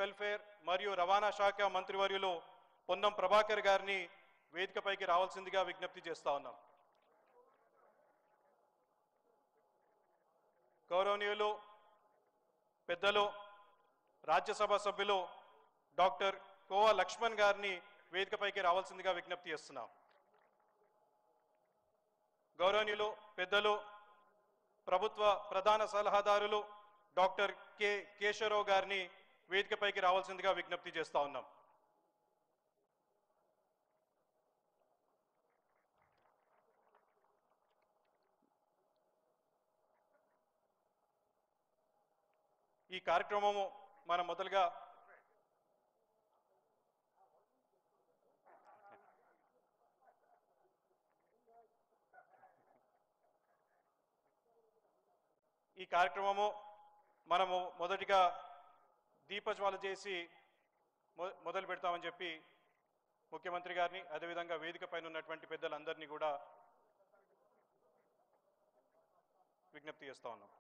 Welfare మరియు రవాణా శాఖ మంత్రివర్యులు పొన్నం ప్రభాకర్ గారిని వేదికపైకి రావాల్సిందిగా విజ్ఞప్తి చేస్తా ఉన్నాం. గౌరవనీయులు పెద్దలు రాజ్యసభ సభ్యులు డాక్టర్ కోవా లక్ష్మణ్ గారిని వేదికపైకి రావాల్సిందిగా విజ్ఞప్తి చేస్తున్నాం. గౌరవనీయులు పెద్దలు ప్రభుత్వ ప్రధాన సలహాదారులు డాక్టర్ కేశవరావు గారిని వేదికపైకి రావాల్సిందిగా విజ్ఞప్తి చేస్తా ఉన్నాం. ఈ కార్యక్రమము మనం మొదలుగా మనము మొదటిగా దీపజ్వాల చేసి మొదలు పెడతామని చెప్పి ముఖ్యమంత్రి గారిని అదేవిధంగా వేదిక పైన ఉన్నటువంటి పెద్దలందరినీ కూడా విజ్ఞప్తి చేస్తా ఉన్నాం.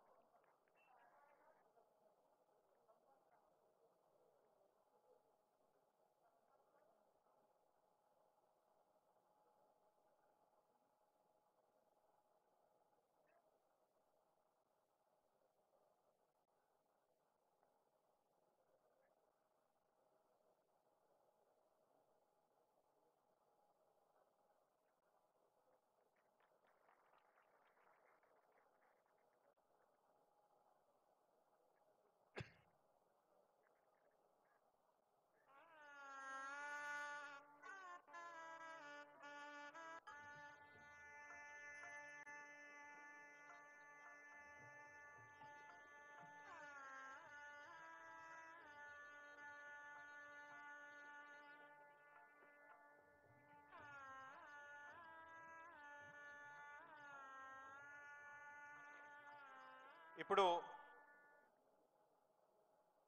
ఇప్పుడు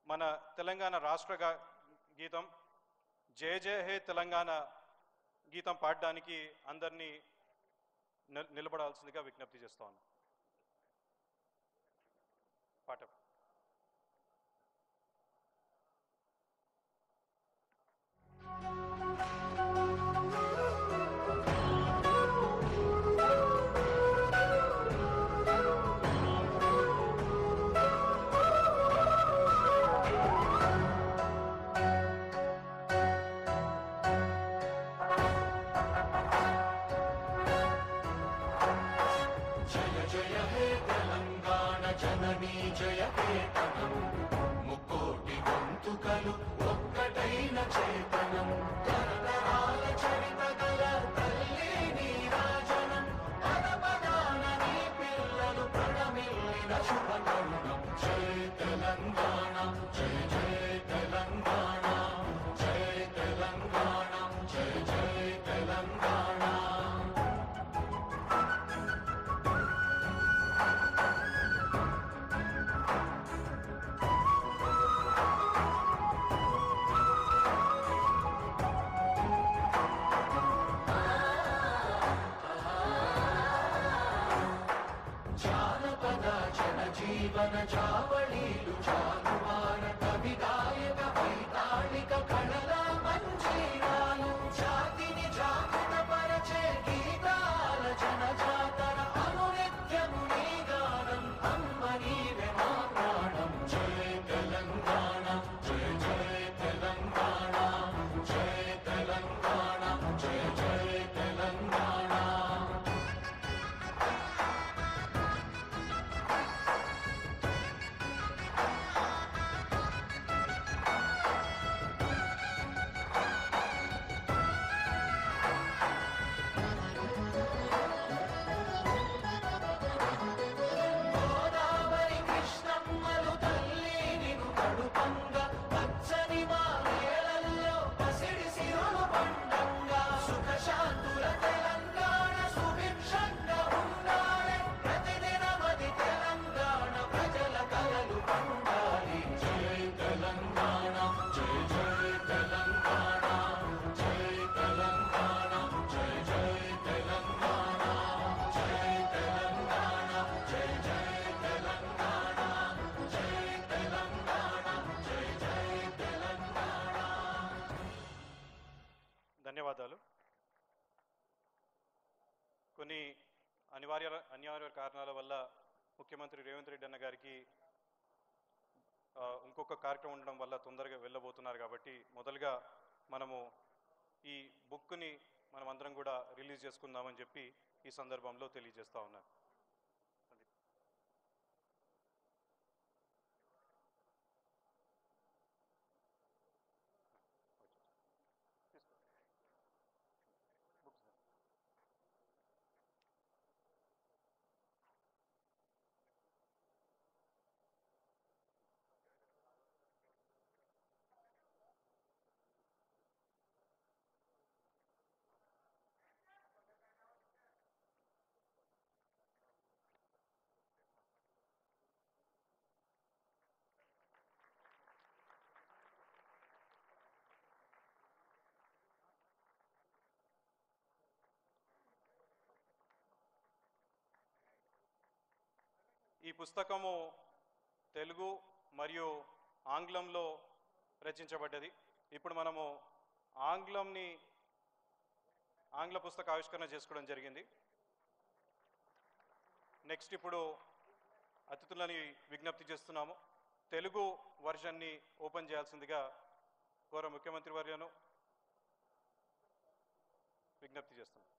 మన తెలంగాణ రాష్ట్ర గీతం జయ జయ హే తెలంగాణ గీతం పాడడానికి అందరినీ నిలబడాల్సిందిగా విజ్ఞప్తి చేస్తాను. పాట ముక్కోటి గొంతుకలు ఒక్కటైన చేతనం తరతరాల చరిత గల తల్లి నీరాజనం పదపదాన నీ పిల్లలు ప్రణమిల్లిన శుభతరుణం. జై తెలంగాణ జై జై తెలంగాణ జై తెలంగాణ జై జై తెలంగాణ. జీవన జావళీలు జానువార కవి గాయక వైతాళిక కళల మంజీరాలు జాతిని జాగృత పరచే గీతాల జనజాతర అనునిత్యము నీ గానం అమ్మ నీవే మా ప్రాణం. జయ తెలంగాణ జయ జయ తెలంగాణ జయ తెలంగాణ జయ జయ తెలంగాణ. కొన్ని అనివార్య కారణాల వల్ల ముఖ్యమంత్రి రేవంత్ రెడ్డి అన్న గారికి ఇంకొక కార్యక్రమం ఉండడం వల్ల తొందరగా వెళ్ళబోతున్నారు. కాబట్టి మొదలుగా మనము ఈ బుక్ని మనం అందరం కూడా రిలీజ్ చేసుకుందామని చెప్పి ఈ సందర్భంలో తెలియజేస్తా ఉన్నాను. ఈ పుస్తకము తెలుగు మరియు ఆంగ్లంలో రచించబడ్డది. ఇప్పుడు మనము ఆంగ్ల పుస్తక ఆవిష్కరణ చేసుకోవడం జరిగింది. నెక్స్ట్ ఇప్పుడు అతిథులని విజ్ఞప్తి చేస్తున్నాము. తెలుగు వర్షన్ని ఓపెన్ చేయాల్సిందిగా గౌరవ ముఖ్యమంత్రి వర్యను విజ్ఞప్తి చేస్తున్నాం.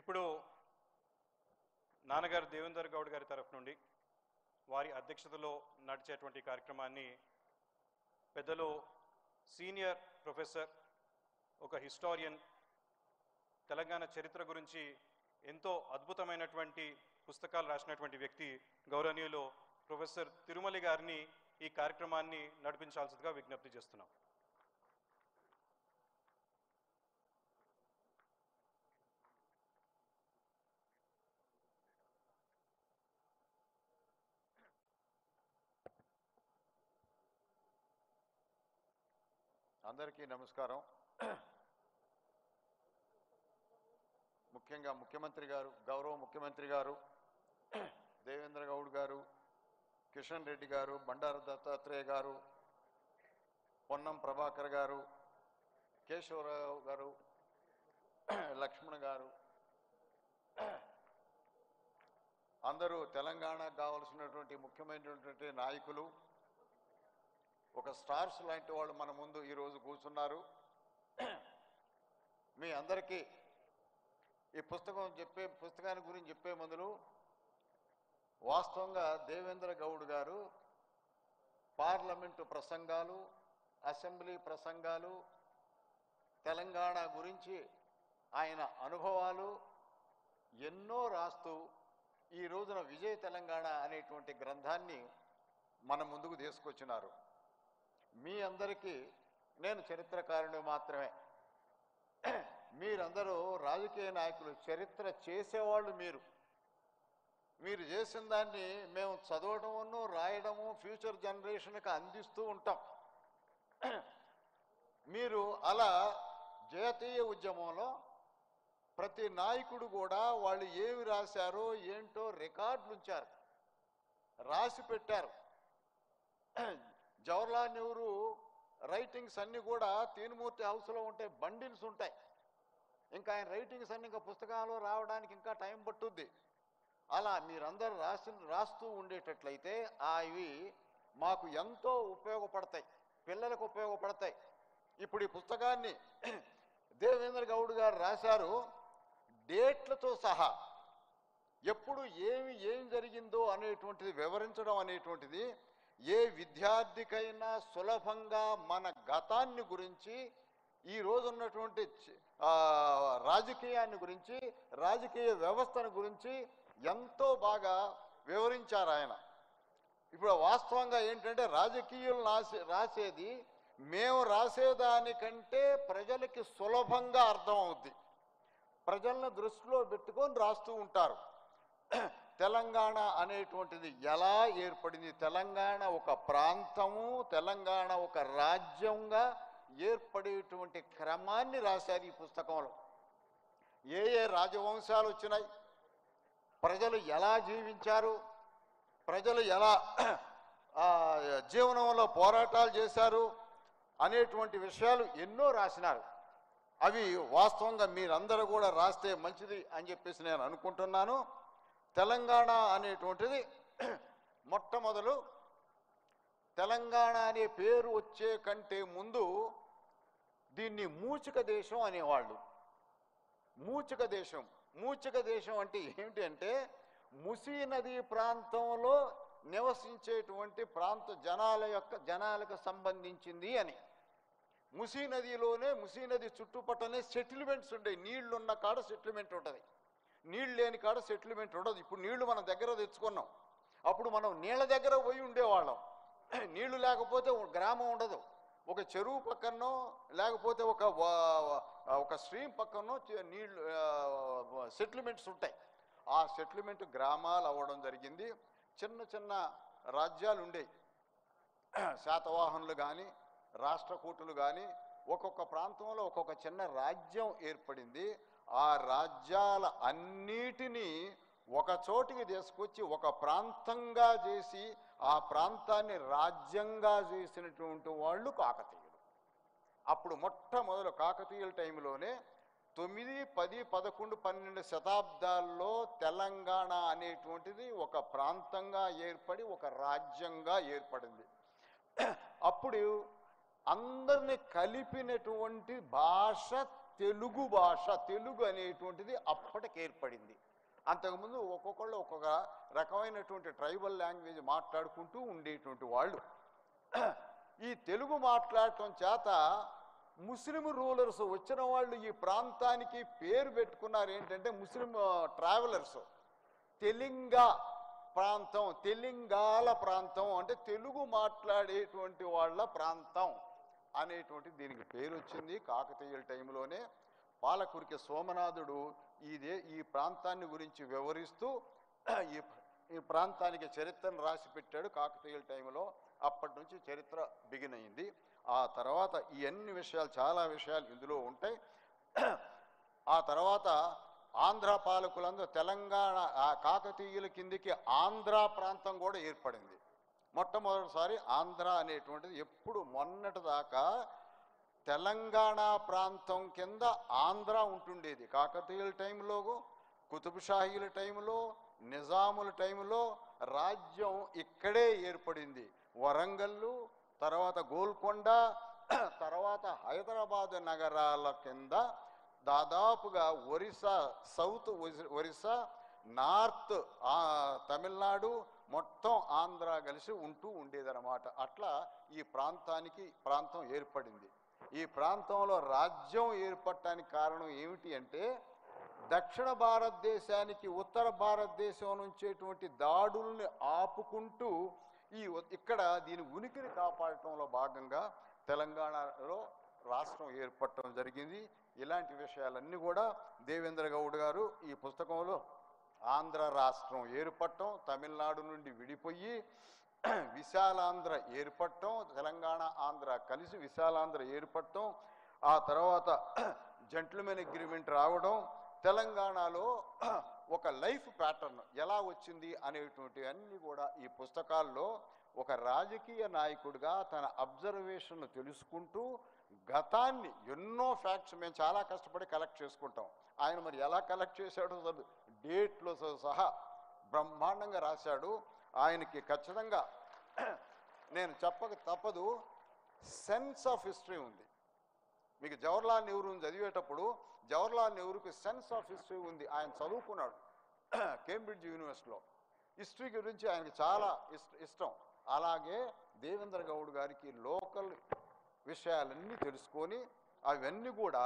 ఇప్పుడు నాన్నగారు దేవేందర్ గౌడ్ గారి తరఫు నుండి వారి అధ్యక్షతలో నడిచేటువంటి కార్యక్రమాన్ని పెద్దలు సీనియర్ ప్రొఫెసర్, ఒక హిస్టారియన్, తెలంగాణ చరిత్ర గురించి ఎంతో అద్భుతమైనటువంటి పుస్తకాలు రాసినటువంటి వ్యక్తి గౌరవనీయులు ప్రొఫెసర్ తిరుమలి గారిని ఈ కార్యక్రమాన్ని నడిపించాల్సిందిగా విజ్ఞప్తి చేస్తున్నాం. అందరికీ నమస్కారం. ముఖ్యంగా ముఖ్యమంత్రి గారు, గౌరవ ముఖ్యమంత్రి గారు దేవేంద్ర గౌడ్ గారు, కిషన్ రెడ్డి గారు, బండారు దత్తాత్రేయ గారు, పొన్నం ప్రభాకర్ గారు, కేశవరావు గారు, లక్ష్మణ్ గారు, అందరూ తెలంగాణకు కావాల్సినటువంటి ముఖ్యమైనటువంటి నాయకులు, ఒక స్టార్స్ లాంటి వాళ్ళు మన ముందు ఈరోజు కూర్చున్నారు. మీ అందరికీ ఈ పుస్తకాన్ని గురించి చెప్పే ముందు వాస్తవంగా దేవేంద్ర గౌడ్ గారు పార్లమెంటు ప్రసంగాలు, అసెంబ్లీ ప్రసంగాలు, తెలంగాణ గురించి ఆయన అనుభవాలు ఎన్నో రాస్తూ ఈ రోజున విజయ తెలంగాణ అనేటువంటి గ్రంథాన్ని మన ముందుకు తీసుకొచ్చినారు. మీ అందరికీ నేను చరిత్రకారుని మాత్రమే. మీరందరూ రాజకీయ నాయకులు, చరిత్ర చేసేవాళ్ళు. మీరు చేసిన దాన్ని మేము చదవడము, రాయడము, ఫ్యూచర్ జనరేషన్కి అందిస్తూ ఉంటాం. మీరు అలా జాతీయ ఉద్యమంలో ప్రతి నాయకుడు కూడా వాళ్ళు ఏమి రాశారో ఏంటో రికార్డులు ఉంచారు, రాసి పెట్టారు. జవహర్లాల్ నెహ్రూ రైటింగ్స్ అన్నీ కూడా తీన్మూర్తి హౌస్లో ఉంటాయి, బండిల్స్ ఉంటాయి. ఇంకా ఆయన రైటింగ్స్ అన్నీ ఇంకా పుస్తకాలు రావడానికి ఇంకా టైం పట్టుద్ది. అలా మీరందరూ రాస్తూ ఉండేటట్లయితే అవి మాకు ఎంతో ఉపయోగపడతాయి, పిల్లలకు ఉపయోగపడతాయి. ఇప్పుడు ఈ పుస్తకాన్ని దేవేంద్ర గౌడ్ గారు రాశారు, డేట్లతో సహా ఎప్పుడు ఏం జరిగిందో అనేటువంటిది వివరించడం అనేటువంటిది ఏ విద్యార్థికైనా సులభంగా మన గతాన్ని గురించి ఈ రోజు ఉన్నటువంటి రాజకీయాన్ని గురించి, రాజకీయ వ్యవస్థను గురించి ఎంతో బాగా వివరించారు ఆయన. ఇప్పుడు వాస్తవంగా ఏంటంటే రాజకీయాలు రాసేది మేము రాసేదానికంటే ప్రజలకి సులభంగా అర్థం అవుద్ది. ప్రజలను దృష్టిలో పెట్టుకొని రాస్తూ ఉంటారు. తెలంగాణ అనేటువంటిది ఎలా ఏర్పడింది, తెలంగాణ ఒక ప్రాంతము, తెలంగాణ ఒక రాజ్యంగా ఏర్పడేటువంటి క్రమాన్ని రాశారు ఈ పుస్తకంలో. ఏ ఏ రాజవంశాలు వచ్చినాయి, ప్రజలు ఎలా జీవించారు, ప్రజలు ఎలా జీవనంలో పోరాటాలు చేశారు అనేటువంటి విషయాలు ఎన్నో రాసినారు. అవి వాస్తవంగా మీరందరూ కూడా రాస్తే మంచిది అని చెప్పేసి నేను అనుకుంటున్నాను. తెలంగాణ అనేటువంటిది మొట్టమొదలు తెలంగాణ అనే పేరు వచ్చే కంటే ముందు దీన్ని మూచిక దేశం అనేవాళ్ళు. మూచిక దేశం, మూచిక దేశం అంటే ఏమిటి అంటే ముసీ నది ప్రాంతంలో నివసించేటువంటి ప్రాంత జనాలకు సంబంధించింది అని. ముసీ నదిలోనే, ముసీ నది చుట్టుపక్కలనే సెటిల్మెంట్స్ ఉంటాయి. నీళ్లున్న కాడ సెటిల్మెంట్ ఉంటుంది, నీళ్ళు లేని కాడ సెటిల్మెంట్ ఉండదు. ఇప్పుడు నీళ్లు మన దగ్గర తెచ్చుకున్నాం, అప్పుడు మనం నీళ్ళ దగ్గర పోయి ఉండేవాళ్ళం. నీళ్లు లేకపోతే గ్రామం ఉండదు. ఒక చెరువు పక్కనో లేకపోతే ఒక స్ట్రీమ్ పక్కనో నీళ్లు సెటిల్మెంట్స్ ఉంటాయి. ఆ సెటిల్మెంట్ గ్రామాలు అవ్వడం జరిగింది. చిన్న చిన్న రాజ్యాలు ఉండేవి. శాతవాహనులు కానీ రాష్ట్రకూటులు కానీ ఒక్కొక్క ప్రాంతంలో ఒక్కొక్క చిన్న రాజ్యం ఏర్పడింది. ఆ రాజ్యాల అన్నిటినీ ఒక చోటికి తీసుకొచ్చి ఒక ప్రాంతంగా చేసి ఆ ప్రాంతాన్ని రాజ్యంగా చేసినటువంటి వాళ్ళు కాకతీయులు. అప్పుడు మొట్టమొదలు కాకతీయుల టైంలోనే 9, 10, 11, 12 శతాబ్దాల్లో తెలంగాణ అనేటువంటిది ఒక ప్రాంతంగా ఏర్పడి ఒక రాజ్యంగా ఏర్పడింది. అప్పుడు అందరినీ కలిపినటువంటి భాష తెలుగు భాష. తెలుగు అనేటువంటిది అప్పటికి ఏర్పడింది. అంతకుముందు ఒక్కొక్కళ్ళు ఒక్కొక్క రకమైనటువంటి ట్రైబల్ లాంగ్వేజ్ మాట్లాడుకుంటూ ఉండేటువంటి వాళ్ళు. ఈ తెలుగు మాట్లాడటం చేత ముస్లిం రూలర్స్ వచ్చిన వాళ్ళు ఈ ప్రాంతానికి పేరు పెట్టుకున్నారు. ఏంటంటే ముస్లిం ట్రావెలర్స్. తెలంగాణ ప్రాంతం, తెలంగాణ ప్రాంతం అంటే తెలుగు మాట్లాడేటువంటి వాళ్ళ ప్రాంతం అనేటువంటి దీనికి పేరు వచ్చింది. కాకతీయుల టైంలోనే పాలకురికి సోమనాథుడు ఈ ప్రాంతాన్ని గురించి వివరిస్తూ ఈ ప్రాంతానికి చరిత్రను రాసి పెట్టాడు కాకతీయుల టైంలో. అప్పటి నుంచి చరిత్ర బిగిన్ అయింది. ఆ తర్వాత ఈ అన్ని విషయాలు, చాలా విషయాలు ఇందులో ఉంటాయి. ఆ తర్వాత ఆంధ్ర పాలకులందరూ తెలంగాణ కాకతీయుల కిందికి ఆంధ్ర ప్రాంతం కూడా ఏర్పడింది. మొట్టమొదటిసారి ఆంధ్ర అనేటువంటిది ఎప్పుడు మొన్నటి దాకా తెలంగాణ ప్రాంతం కింద ఆంధ్ర ఉంటుండేది. కాకతీయుల టైంలో, కుతుబ్షాహీల టైంలో, నిజాముల టైంలో రాజ్యం ఇక్కడే ఏర్పడింది. వరంగల్లు, తర్వాత గోల్కొండ, తర్వాత హైదరాబాద్ నగరాల కింద దాదాపుగా ఒరిస్సా, సౌత్ ఒరిస్సా, నార్త్ తమిళనాడు, మొత్తం ఆంధ్ర కలిసి ఉండేదన్నమాట. అట్లా ఈ ప్రాంతం ఏర్పడింది. ఈ ప్రాంతంలో రాజ్యం ఏర్పడటానికి కారణం ఏమిటి అంటే దక్షిణ భారతదేశానికి ఉత్తర భారతదేశం నుంచేటువంటి దాడుల్ని ఆపుకుంటూ ఇక్కడ దీని ఉనికిని కాపాడటంలో భాగంగా తెలంగాణలో రాష్ట్రం ఏర్పడటం జరిగింది. ఇలాంటి విషయాలన్నీ కూడా దేవేంద్ర గౌడ్ గారు ఈ పుస్తకంలో ఆంధ్ర రాష్ట్రం ఏర్పడటం, తమిళనాడు నుండి విడిపోయి విశాలాంధ్ర ఏర్పడటం, తెలంగాణ ఆంధ్ర కలిసి విశాలాంధ్ర ఏర్పడటం, ఆ తర్వాత జెంటిల్మెన్ అగ్రిమెంట్ రావడం, తెలంగాణలో ఒక లైఫ్ ప్యాటర్న్ ఎలా వచ్చింది అనేటువంటి అన్నీ కూడా ఈ పుస్తకాల్లో ఒక రాజకీయ నాయకుడిగా తన అబ్జర్వేషన్ తెలుసుకుంటూ గతాన్ని ఎన్నో ఫ్యాక్ట్స్ మేము చాలా కష్టపడి కలెక్ట్ చేసుకుంటాం. ఆయన మరి ఎలా కలెక్ట్ చేశాడో డేట్లో సహా బ్రహ్మాండంగా రాశాడు. ఆయనకి ఖచ్చితంగా నేను చెప్పక తప్పదు, సెన్స్ ఆఫ్ హిస్టరీ ఉంది. మీకు జవహర్లాల్ నెహ్రూని చదివేటప్పుడు జవహర్లాల్ నెహ్రూకి సెన్స్ ఆఫ్ హిస్టరీ ఉంది. ఆయన చదువుకున్నాడు కేంబ్రిడ్జ్ యూనివర్సిటీలో. హిస్టరీ గురించి ఆయనకి చాలా ఇష్టం. అలాగే దేవేంద్ర గౌడ్ గారికి లోకల్ విషయాలన్నీ తెలుసుకొని అవన్నీ కూడా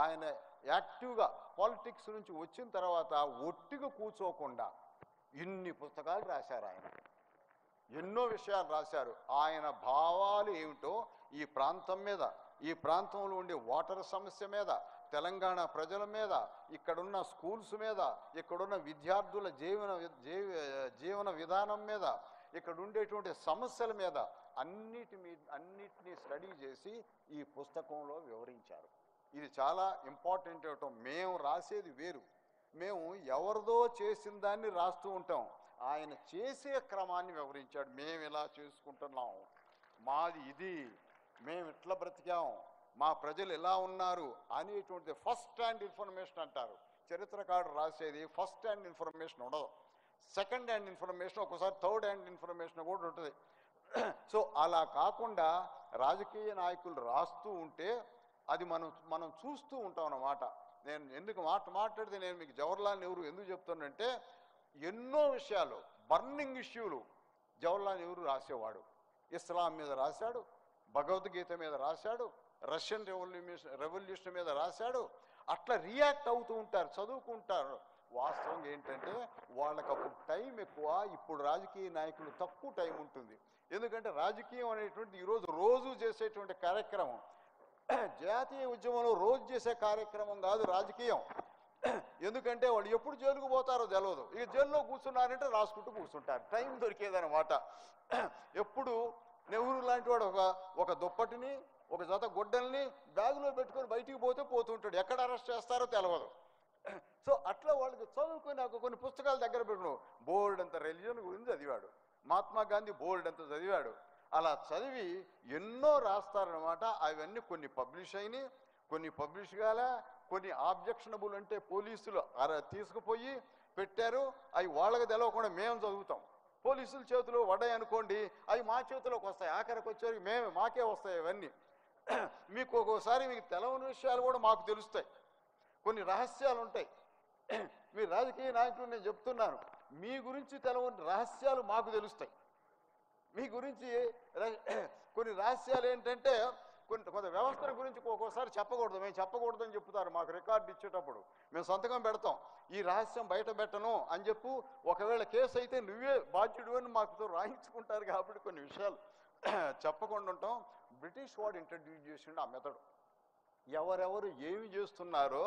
ఆయన యాక్టివ్గా పాలిటిక్స్ నుంచి వచ్చిన తర్వాత ఒట్టిగా కూర్చోకుండా ఇన్ని పుస్తకాలు రాశారు. ఆయన ఎన్నో విషయాలు రాశారు. ఆయన భావాలు ఏమిటో ఈ ప్రాంతం మీద, ఈ ప్రాంతంలో ఉండే వాటర్ సమస్య మీద, తెలంగాణ ప్రజల మీద, ఇక్కడున్న స్కూల్స్ మీద, ఇక్కడున్న విద్యార్థుల జీవన విధానం మీద, ఇక్కడ ఉండేటువంటి సమస్యల మీద అన్నిటినీ స్టడీ చేసి ఈ పుస్తకంలో వివరించారు. ఇది చాలా ఇంపార్టెంట్ అవటం. మేము రాసేది వేరు, మేము ఎవరిదో చేసిన దాన్ని రాస్తూ ఉంటాం. ఆయన చేసే క్రమాన్ని వివరించాడు. మేము ఇలా చేసుకుంటున్నాం, మాది ఇది, మేము ఇట్లా బ్రతికాం, మా ప్రజలు ఎలా ఉన్నారు అనేటువంటి ఫస్ట్ హ్యాండ్ ఇన్ఫర్మేషన్ అంటారు. చరిత్రకారుడు రాసేది ఫస్ట్ హ్యాండ్ ఇన్ఫర్మేషన్ ఉండదు, సెకండ్ హ్యాండ్ ఇన్ఫర్మేషన్, ఒకసారి థర్డ్ హ్యాండ్ ఇన్ఫర్మేషన్ కూడా ఉంటుంది. సో అలా కాకుండా రాజకీయ నాయకులు రాస్తూ ఉంటే అది మనం చూస్తూ ఉంటాం అన్నమాట. నేను ఎందుకు మాట్లాడితే నేను మీకు జవహర్లాల్ నెహ్రూ ఎందుకు చెప్తానంటే, ఎన్నో విషయాలు, బర్నింగ్ ఇష్యూలు జవహర్లాల్ నెహ్రూ రాసేవాడు. ఇస్లాం మీద రాశాడు, భగవద్గీత మీద రాశాడు, రష్యన్ రెవల్యూషన్ మీద రాశాడు. అట్లా రియాక్ట్ అవుతూ ఉంటారు, చదువుకుంటారు. వాస్తవంగా ఏంటంటే వాళ్ళకి అప్పుడు టైం ఎక్కువ, ఇప్పుడు రాజకీయ నాయకులు తక్కువ టైం ఉంటుంది. ఎందుకంటే రాజకీయం అనేటువంటి ఈరోజు రోజు చేసేటువంటి కార్యక్రమం, జాతీయ ఉద్యమంలో రోజు చేసే కార్యక్రమం కాదు రాజకీయం. ఎందుకంటే వాళ్ళు ఎప్పుడు జైలుకు పోతారో తెలియదు. ఇక జైల్లో కూర్చున్నారంటే రాసుకుంటూ కూర్చుంటారు, టైం దొరికేదన్నమాట. ఎప్పుడు నెహ్రూ లాంటి వాడు ఒక దుప్పటిని, ఒక జత గుడ్డల్ని బ్యాగులో పెట్టుకొని బయటికి పోతుంటాడు, ఎక్కడ అరెస్ట్ చేస్తారో తెలియదు. సో అట్లా వాళ్ళకి చదువుకొని కొన్ని పుస్తకాలు దగ్గర పెట్టు. బోల్డ్ అంత రిలీజన్ గురించి చదివాడు, మహాత్మా గాంధీ బోల్డ్ అంత చదివాడు. అలా చదివి ఎన్నో రాస్తారనమాట. అవన్నీ కొన్ని పబ్లిష్ అయినాయి, కొన్ని పబ్లిష్ కాలే, కొన్ని ఆబ్జెక్షనబుల్ అంటే పోలీసులు తీసుకుపోయి పెట్టారు. అవి వాళ్ళకి తెలవకుండా మేము చదువుతాం. పోలీసుల చేతిలో పడ్డాయి అనుకోండి, అవి మా చేతిలోకి వస్తాయి. ఆఖరికి వచ్చేసరికి మాకే వస్తాయి అవన్నీ. మీకు ఒక్కోసారి మీకు తెలవని విషయాలు కూడా మాకు తెలుస్తాయి, కొన్ని రహస్యాలు ఉంటాయి. మీ రాజకీయ నాయకులు నేను చెప్తున్నాను, మీ గురించి తెలవని రహస్యాలు మాకు తెలుస్తాయి. మీ గురించి కొన్ని రహస్యాలు ఏంటంటే కొంత వ్యవస్థల గురించి ఒక్కోసారి చెప్పకూడదు, మేము చెప్పకూడదని చెప్తారు. మాకు రికార్డు ఇచ్చేటప్పుడు మేము సంతకం పెడతాం, ఈ రహస్యం బయట పెట్టను అని చెప్పు. ఒకవేళ కేసు అయితే నువ్వే బాధ్యుడు అని మాకు రాయించుకుంటారు. కాబట్టి కొన్ని విషయాలు చెప్పకుండా ఉంటాం. బ్రిటిష్ వాడు ఇంట్రడ్యూస్ చేసిండు ఆ మెథడ్. ఎవరెవరు ఏమి చేస్తున్నారో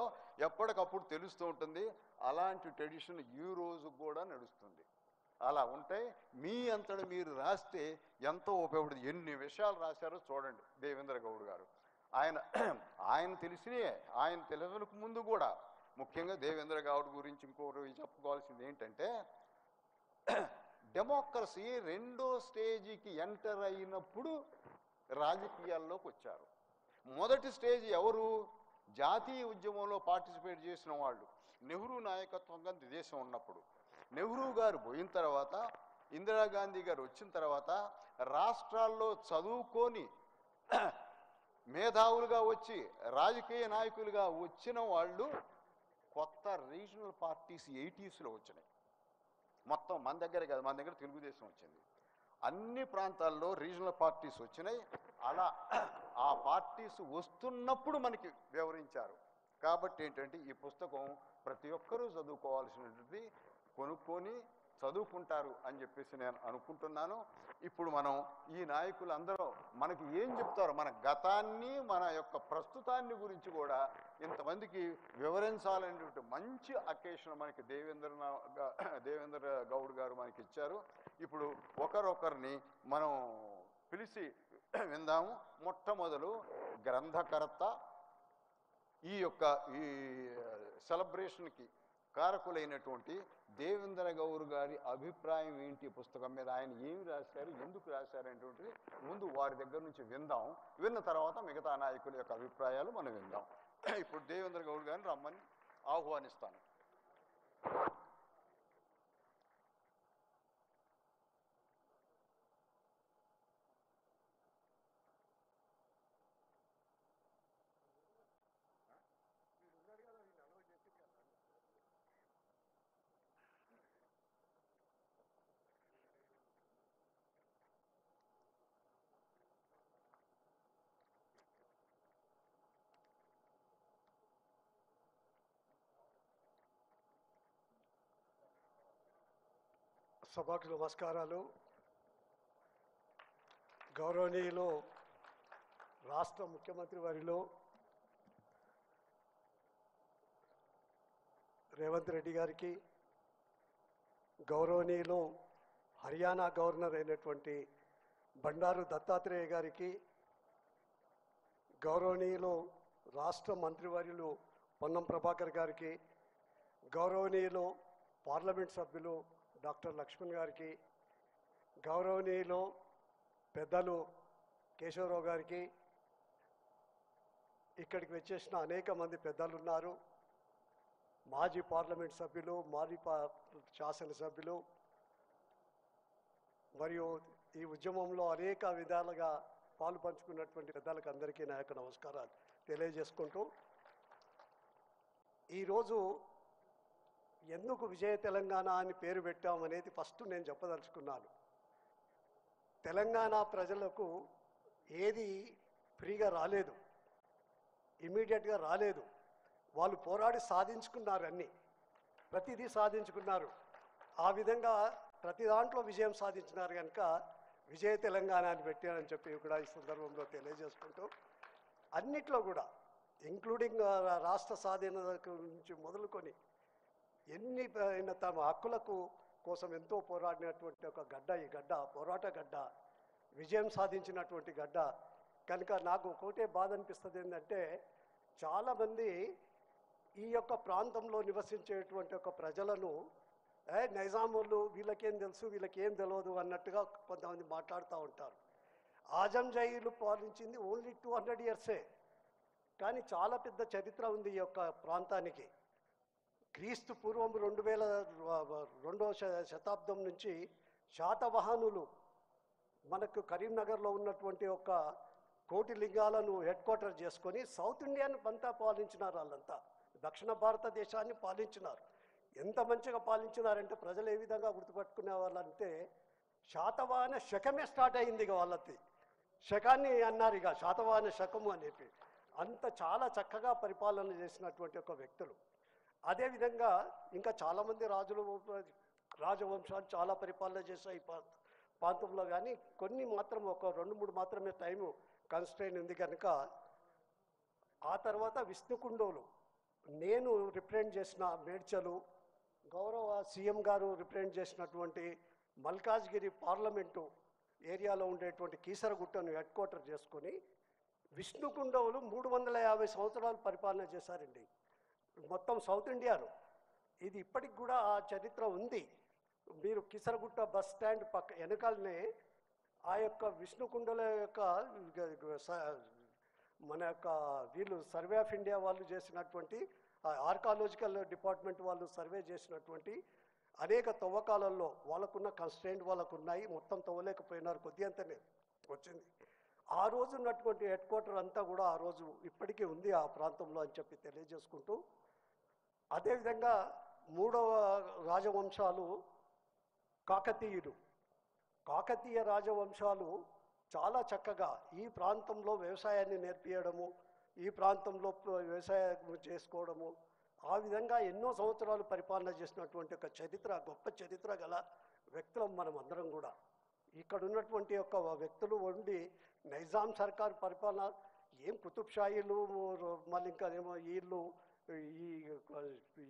ఎప్పటికప్పుడు తెలుస్తూ ఉంటుంది. అలాంటి ట్రెడిషన్ ఈ రోజు కూడా నడుస్తుంది. అలా ఉంటే మీ అంతటి మీరు రాస్తే ఎంతో ఉపయోగపడుతుంది. ఎన్ని విషయాలు రాశారో చూడండి దేవేంద్ర గౌడ్ గారు. ఆయన తెలియక ముందు కూడా ముఖ్యంగా దేవేంద్ర గౌడ్ గురించి ఇంకొకటి చెప్పుకోవాల్సింది ఏంటంటే, డెమోక్రసీ రెండో స్టేజీకి ఎంటర్ అయినప్పుడు రాజకీయాల్లోకి వచ్చారు. మొదటి స్టేజ్ ఎవరు? జాతీయ ఉద్యమంలో పార్టిసిపేట్ చేసిన వాళ్ళు. నెహ్రూ నాయకత్వంగా దేశం ఉన్నప్పుడు, నెహ్రూ గారు పోయిన తర్వాత, ఇందిరాగాంధీ గారు వచ్చిన తర్వాత రాష్ట్రాల్లో చదువుకొని మేధావులుగా వచ్చి రాజకీయ నాయకులుగా వచ్చిన వాళ్ళు కొత్త రీజనల్ పార్టీస్ 80s వచ్చినాయి. మొత్తం మన దగ్గర కాదు, మన దగ్గర తెలుగుదేశం వచ్చింది. అన్ని ప్రాంతాల్లో రీజనల్ పార్టీస్ వచ్చినాయి. అలా ఆ పార్టీస్ వస్తున్నప్పుడు మనకి వివరించారు. కాబట్టి ఏంటంటే ఈ పుస్తకం ప్రతి ఒక్కరూ చదువుకోవాల్సినది, కొనుక్కొని చదువుకుంటారు అని చెప్పేసి నేను అనుకుంటున్నాను. ఇప్పుడు మనం ఈ నాయకులందరూ మనకి ఏం చెప్తారో, మన గతాన్ని మన యొక్క ప్రస్తుతాన్ని గురించి కూడా ఇంతమందికి వివరించాలనేటువంటి మంచి అకేషన్ మనకి దేవేంద్ర గౌడ్ గారు మనకి ఇచ్చారు. ఇప్పుడు ఒకరొకరిని మనం పిలిచి విందాము. మొట్టమొదలు గ్రంథకర్త, ఈ సెలబ్రేషన్కి కారకులైనటువంటి దేవేంద్ర గౌడ్ గారి అభిప్రాయం ఏంటి పుస్తకం మీద, ఆయన ఏమి రాశారు, ఎందుకు రాశారు అనేటువంటిది ముందు వారి దగ్గర నుంచి విందాం. విన్న తర్వాత మిగతా నాయకుల యొక్క అభిప్రాయాలు మనం విందాం. ఇప్పుడు దేవేంద్ర గౌడ్ గారిని రమ్మని ఆహ్వానిస్తాను. సభకు నమస్కారాలు. గౌరవనీయులు రాష్ట్ర ముఖ్యమంత్రి వర్యులు రేవంత్ రెడ్డి గారికి, గౌరవనీయులు హర్యానా గవర్నర్ అయినటువంటి బండారు దత్తాత్రేయ గారికి, గౌరవనీయులు రాష్ట్ర మంత్రివర్యులు పొన్నం ప్రభాకర్ గారికి, గౌరవనీయులు పార్లమెంట్ సభ్యులు డాక్టర్ లక్ష్మణ్ గారికి, గౌరవనీయులు పెద్దలు కేశవరావు గారికి, ఇక్కడికి వచ్చేసిన అనేక మంది పెద్దలు ఉన్నారు, మాజీ పార్లమెంట్ సభ్యులు, మాజీ శాసనసభ్యులు, మరియు ఈ ఉద్యమంలో అనేక విధాలుగా పాలు పంచుకున్నటువంటి పెద్దలకు అందరికీ నా యొక్క నమస్కారాలు తెలియజేసుకుంటూ, ఈరోజు ఎందుకు విజయ తెలంగాణ అని పేరు పెట్టామనేది ఫస్ట్ నేను చెప్పదలుచుకున్నాను. తెలంగాణ ప్రజలకు ఏది ఫ్రీగా రాలేదు, ఇమీడియట్గా రాలేదు. వాళ్ళు పోరాడి సాధించుకున్నారు, అన్నీ ప్రతిదీ సాధించుకున్నారు. ఆ విధంగా ప్రతి దాంట్లో విజయం సాధించినారు కనుక విజయ తెలంగాణ అని పెట్టారని చెప్పి కూడా ఈ సందర్భంలో తెలియజేసుకుంటూ, అన్నిట్లో కూడా ఇంక్లూడింగ్ రాష్ట్ర స్వాధీనత నుంచి మొదలుకొని ఎన్ని తమ హక్కులకు కోసం ఎంతో పోరాడినటువంటి ఒక గడ్డ, ఈ గడ్డ పోరాట గడ్డ, విజయం సాధించినటువంటి గడ్డ కనుక నాకు ఒకటే బాధ అనిపిస్తుంది ఏంటంటే, చాలామంది ఈ యొక్క ప్రాంతంలో నివసించేటువంటి ఒక ప్రజలను నైజాములు వీళ్ళకేం తెలుసు వీళ్ళకేం తెలియదు అన్నట్టుగా కొంతమంది మాట్లాడుతూ ఉంటారు. ఆజంజాయిలు పాలించింది ఓన్లీ 200 ఇయర్సే, కానీ చాలా పెద్ద చరిత్ర ఉంది ఈ యొక్క ప్రాంతానికి. క్రీస్తు పూర్వం 2002వ శతాబ్దం నుంచి శాతవాహనులు మనకు కరీంనగర్లో ఉన్నటువంటి ఒక కోటి లింగాలను హెడ్ క్వార్టర్ చేసుకొని సౌత్ ఇండియాను అంతా పాలించినారు. వాళ్ళంతా దక్షిణ భారతదేశాన్ని పాలించినారు. ఎంత మంచిగా పాలించినారంటే ప్రజలు ఏ విధంగా గుర్తుపట్టుకునే వాళ్ళంటే, శాతవాహన శకమే స్టార్ట్ అయింది. ఇక వాళ్ళది శకాన్ని అన్నారు, ఇక శాతవాహన శకము అనేవి. అంత చాలా చక్కగా పరిపాలన చేసినటువంటి ఒక వ్యక్తులు. అదేవిధంగా ఇంకా చాలామంది రాజవంశాలు చాలా పరిపాలన చేశాయి ప్రాంతంలో, కానీ కొన్ని మాత్రం ఒక 2-3 మాత్రమే టైము కన్స్ట్రైన్ ఉంది కనుక. ఆ తర్వాత విష్ణుకుండోలు, నేను రిప్రజెంట్ చేసిన మేడ్చలు, గౌరవ సీఎం గారు రిప్రజెంట్ చేసినటువంటి మల్కాజ్గిరి పార్లమెంటు ఏరియాలో ఉండేటువంటి కీసరగుట్టను హెడ్ క్వార్టర్ చేసుకొని విష్ణుకుండోలు 350 సంవత్సరాలు పరిపాలన చేశారండి మొత్తం సౌత్ ఇండియాలో. ఇది ఇప్పటికి కూడా ఆ చరిత్ర ఉంది. మీరు కీసరగుట్ట బస్ స్టాండ్ వెనకాలనే ఆ యొక్క విష్ణుకుండల యొక్క మన యొక్క వీళ్ళు సర్వే ఆఫ్ ఇండియా వాళ్ళు చేసినటువంటి ఆర్కాలజికల్ డిపార్ట్మెంట్ వాళ్ళు సర్వే చేసినటువంటి అనేక తవ్వకాలలో వాళ్ళకున్న కన్స్ట్రెయింట్ వాళ్ళకు ఉన్నాయి. మొత్తం తవ్వలేకపోయినారు, కొద్ది అంతనే వచ్చింది. ఆ రోజు ఉన్నటువంటి హెడ్ క్వార్టర్ అంతా కూడా ఆ రోజు ఇప్పటికీ ఉంది ఆ ప్రాంతంలో అని చెప్పి తెలియజేసుకుంటూ, అదేవిధంగా 3వ రాజవంశాలు కాకతీయులు. కాకతీయ రాజవంశాలు చాలా చక్కగా ఈ ప్రాంతంలో వ్యవసాయాన్ని నేర్పియడము, ఈ ప్రాంతంలో వ్యవసాయం చేసుకోవడము, ఆ విధంగా ఎన్నో సంవత్సరాలు పరిపాలన చేసినటువంటి ఒక చరిత్ర, గొప్ప చరిత్ర గల వ్యక్తులం మనం అందరం కూడా. ఇక్కడ ఉన్నటువంటి యొక్క వ్యక్తులు ఉండి నైజాం సర్కార్ పరిపాలన ఏం కుతుబ్షాయిలు మళ్ళీ ఇంకా ఏమో వీళ్ళు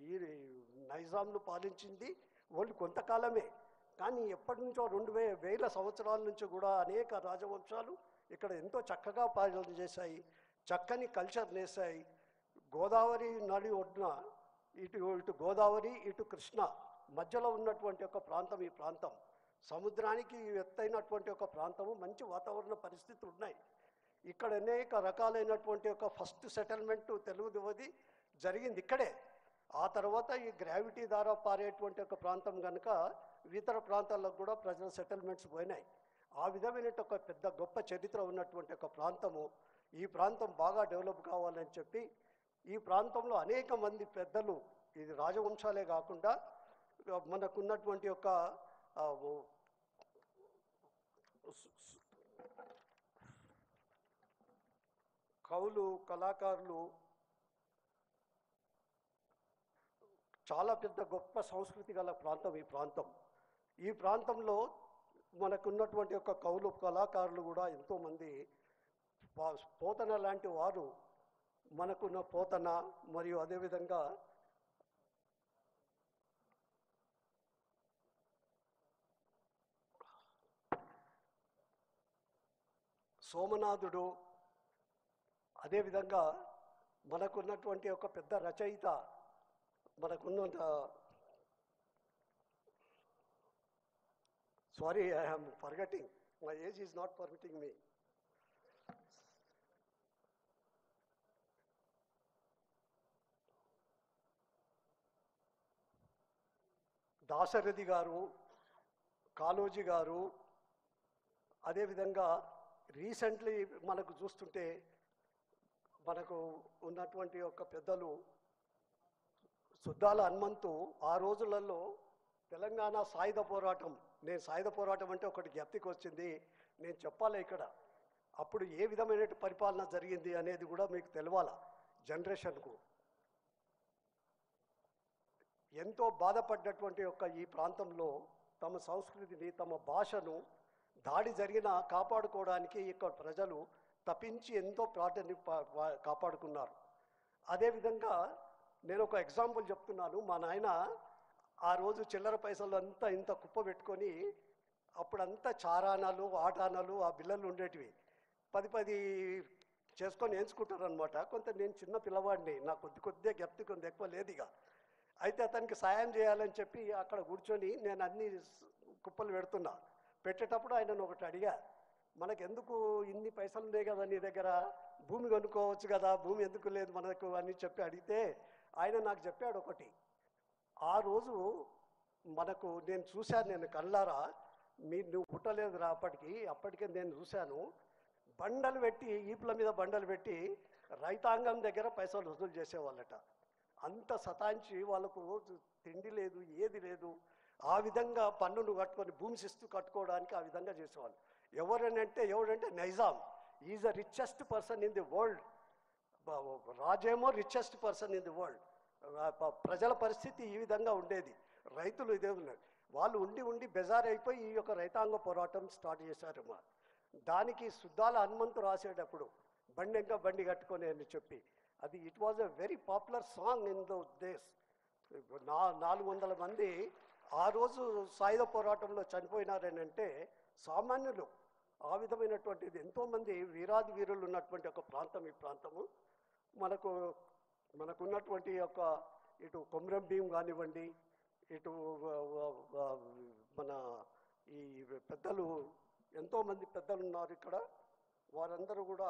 ఈ నైజాంను పాలించింది వాళ్ళు కొంతకాలమే, కానీ ఎప్పటి నుంచో 2000 సంవత్సరాల నుంచి కూడా అనేక రాజవంశాలు ఇక్కడ ఎంతో చక్కగా పాలన చేశాయి, చక్కని కల్చర్ నేసాయి. గోదావరి నది ఒడ్డున ఇటు గోదావరి ఇటు కృష్ణ మధ్యలో ఉన్నటువంటి ఒక ప్రాంతం ఈ ప్రాంతం. సముద్రానికి ఎత్తైనటువంటి ఒక ప్రాంతము, మంచి వాతావరణ పరిస్థితులు ఉన్నాయి. ఇక్కడ అనేక రకాలైనటువంటి ఒక ఫస్ట్ సెటిల్మెంట్ తెలుగుది జరిగింది ఇక్కడే. ఆ తర్వాత ఈ గ్రావిటీ ద్వారా పారేటువంటి ఒక ప్రాంతం కనుక ఇతర ప్రాంతాల్లో కూడా ప్రజల సెటిల్మెంట్స్ పోయినాయి. ఆ విధమైన ఒక పెద్ద గొప్ప చరిత్ర ఉన్నటువంటి ఒక ప్రాంతము. ఈ ప్రాంతం బాగా డెవలప్ కావాలని చెప్పి ఈ ప్రాంతంలో అనేక మంది పెద్దలు, ఇది రాజవంశాలే కాకుండా మనకున్నటువంటి ఒక కవులు, కళాకారులు, చాలా పెద్ద గొప్ప సంస్కృతి గల ప్రాంతం ఈ ప్రాంతం. ఈ ప్రాంతంలో మనకున్నటువంటి యొక్క కవులు కళాకారులు కూడా ఎంతోమంది పోతన లాంటి వారు మనకున్న పోతన మరియు అదేవిధంగా సోమనాథుడు, అదేవిధంగా మనకున్నటువంటి ఒక పెద్ద రచయిత మనకున్న sorry I am forgetting, my age is not permitting me. Dasarathi garu, Kaloji గారు, అదేవిధంగా రీసెంట్లీ మనకు చూస్తుంటే మనకు ఉన్నటువంటి ఒక పెద్దలు సుద్దాల హనుమంతు ఆ రోజులలో తెలంగాణ సాయుధ పోరాటం, నేను సాయుధ పోరాటం అంటే ఒకటి జ్ఞప్తికి వచ్చింది, నేను చెప్పాలి ఇక్కడ. అప్పుడు ఏ విధమైన పరిపాలన జరిగింది అనేది కూడా మీకు తెలవాలా జనరేషన్కు. ఎంతో బాధపడ్డటువంటి యొక్క ఈ ప్రాంతంలో తమ సంస్కృతిని, తమ భాషను దాడి జరిగినా కాపాడుకోవడానికి ఇక్కడ ప్రజలు తప్పించి ఎంతో ప్రార్థన కాపాడుకున్నారు. అదేవిధంగా నేను ఒక ఎగ్జాంపుల్ చెప్తున్నాను. మా నాయన ఆ రోజు చిల్లర పైసలు అంతా ఇంత కుప్ప పెట్టుకొని, అప్పుడంతా చారానాలు, ఆటానాలు ఆ బిల్లలు ఉండేటివి, 10 చేసుకొని ఎంచుకుంటారు అనమాట. కొంత నేను చిన్న పిల్లవాడిని, నాకు కొద్దిగా జ్ఞప్తి కొంత ఎక్కువ లేదు ఇక. అయితే అతనికి సాయం చేయాలని చెప్పి అక్కడ కూర్చొని నేను అన్ని కుప్పలు పెడుతున్నా. పెట్టేటప్పుడు ఆయనను ఒకటి అడిగా, మనకెందుకు ఇన్ని పైసలు ఉన్నాయి కదా నీ దగ్గర, భూమి కొనుక్కోవచ్చు కదా, భూమి ఎందుకు లేదు మనకు అని చెప్పి అడిగితే ఆయన నాకు చెప్పాడు ఒకటి. ఆ రోజు మనకు నేను చూశాను, నేను కళ్ళారా, నువ్వు పుట్టలేదు అప్పటికే నేను చూశాను, బండలు పెట్టి ఈపుల మీద బండలు పెట్టి రైతాంగం దగ్గర పైసలు వసూలు చేసేవాళ్ళట. అంత సతాయించి వాళ్ళకు తిండి లేదు, ఏది లేదు. ఆ విధంగా పన్నును కట్టుకొని భూమి శిస్తు కట్టుకోవడానికి ఆ విధంగా చేసేవాళ్ళు. ఎవడంటే Nizam is the richest person in the world. రాజేమో richest person in the world. ప్రజల పరిస్థితి ఈ విధంగా ఉండేది. రైతులు ఇదే ఉన్నారు. వాళ్ళు ఉండి బెజారైపోయి ఈ యొక్క రైతాంగ పోరాటం స్టార్ట్ చేశారమ్మా. దానికి సుద్దాల హనుమంతు రాసేటప్పుడు బండి కట్టుకొని అని చెప్పి, అది it was a very popular song in the days. 400 మంది ఆ రోజు సాయుధ పోరాటంలో చనిపోయినారని అంటే సామాన్యులు. ఆ విధమైనటువంటిది ఎంతోమంది వీరాది వీరులు ఉన్నటువంటి ఒక ప్రాంతం ఈ ప్రాంతము. మనకున్నటువంటి యొక్క ఇటు కొమరం భీం కానివ్వండి, ఇటు మన ఈ పెద్దలు ఎంతోమంది పెద్దలు ఉన్నారు ఇక్కడ. వారందరూ కూడా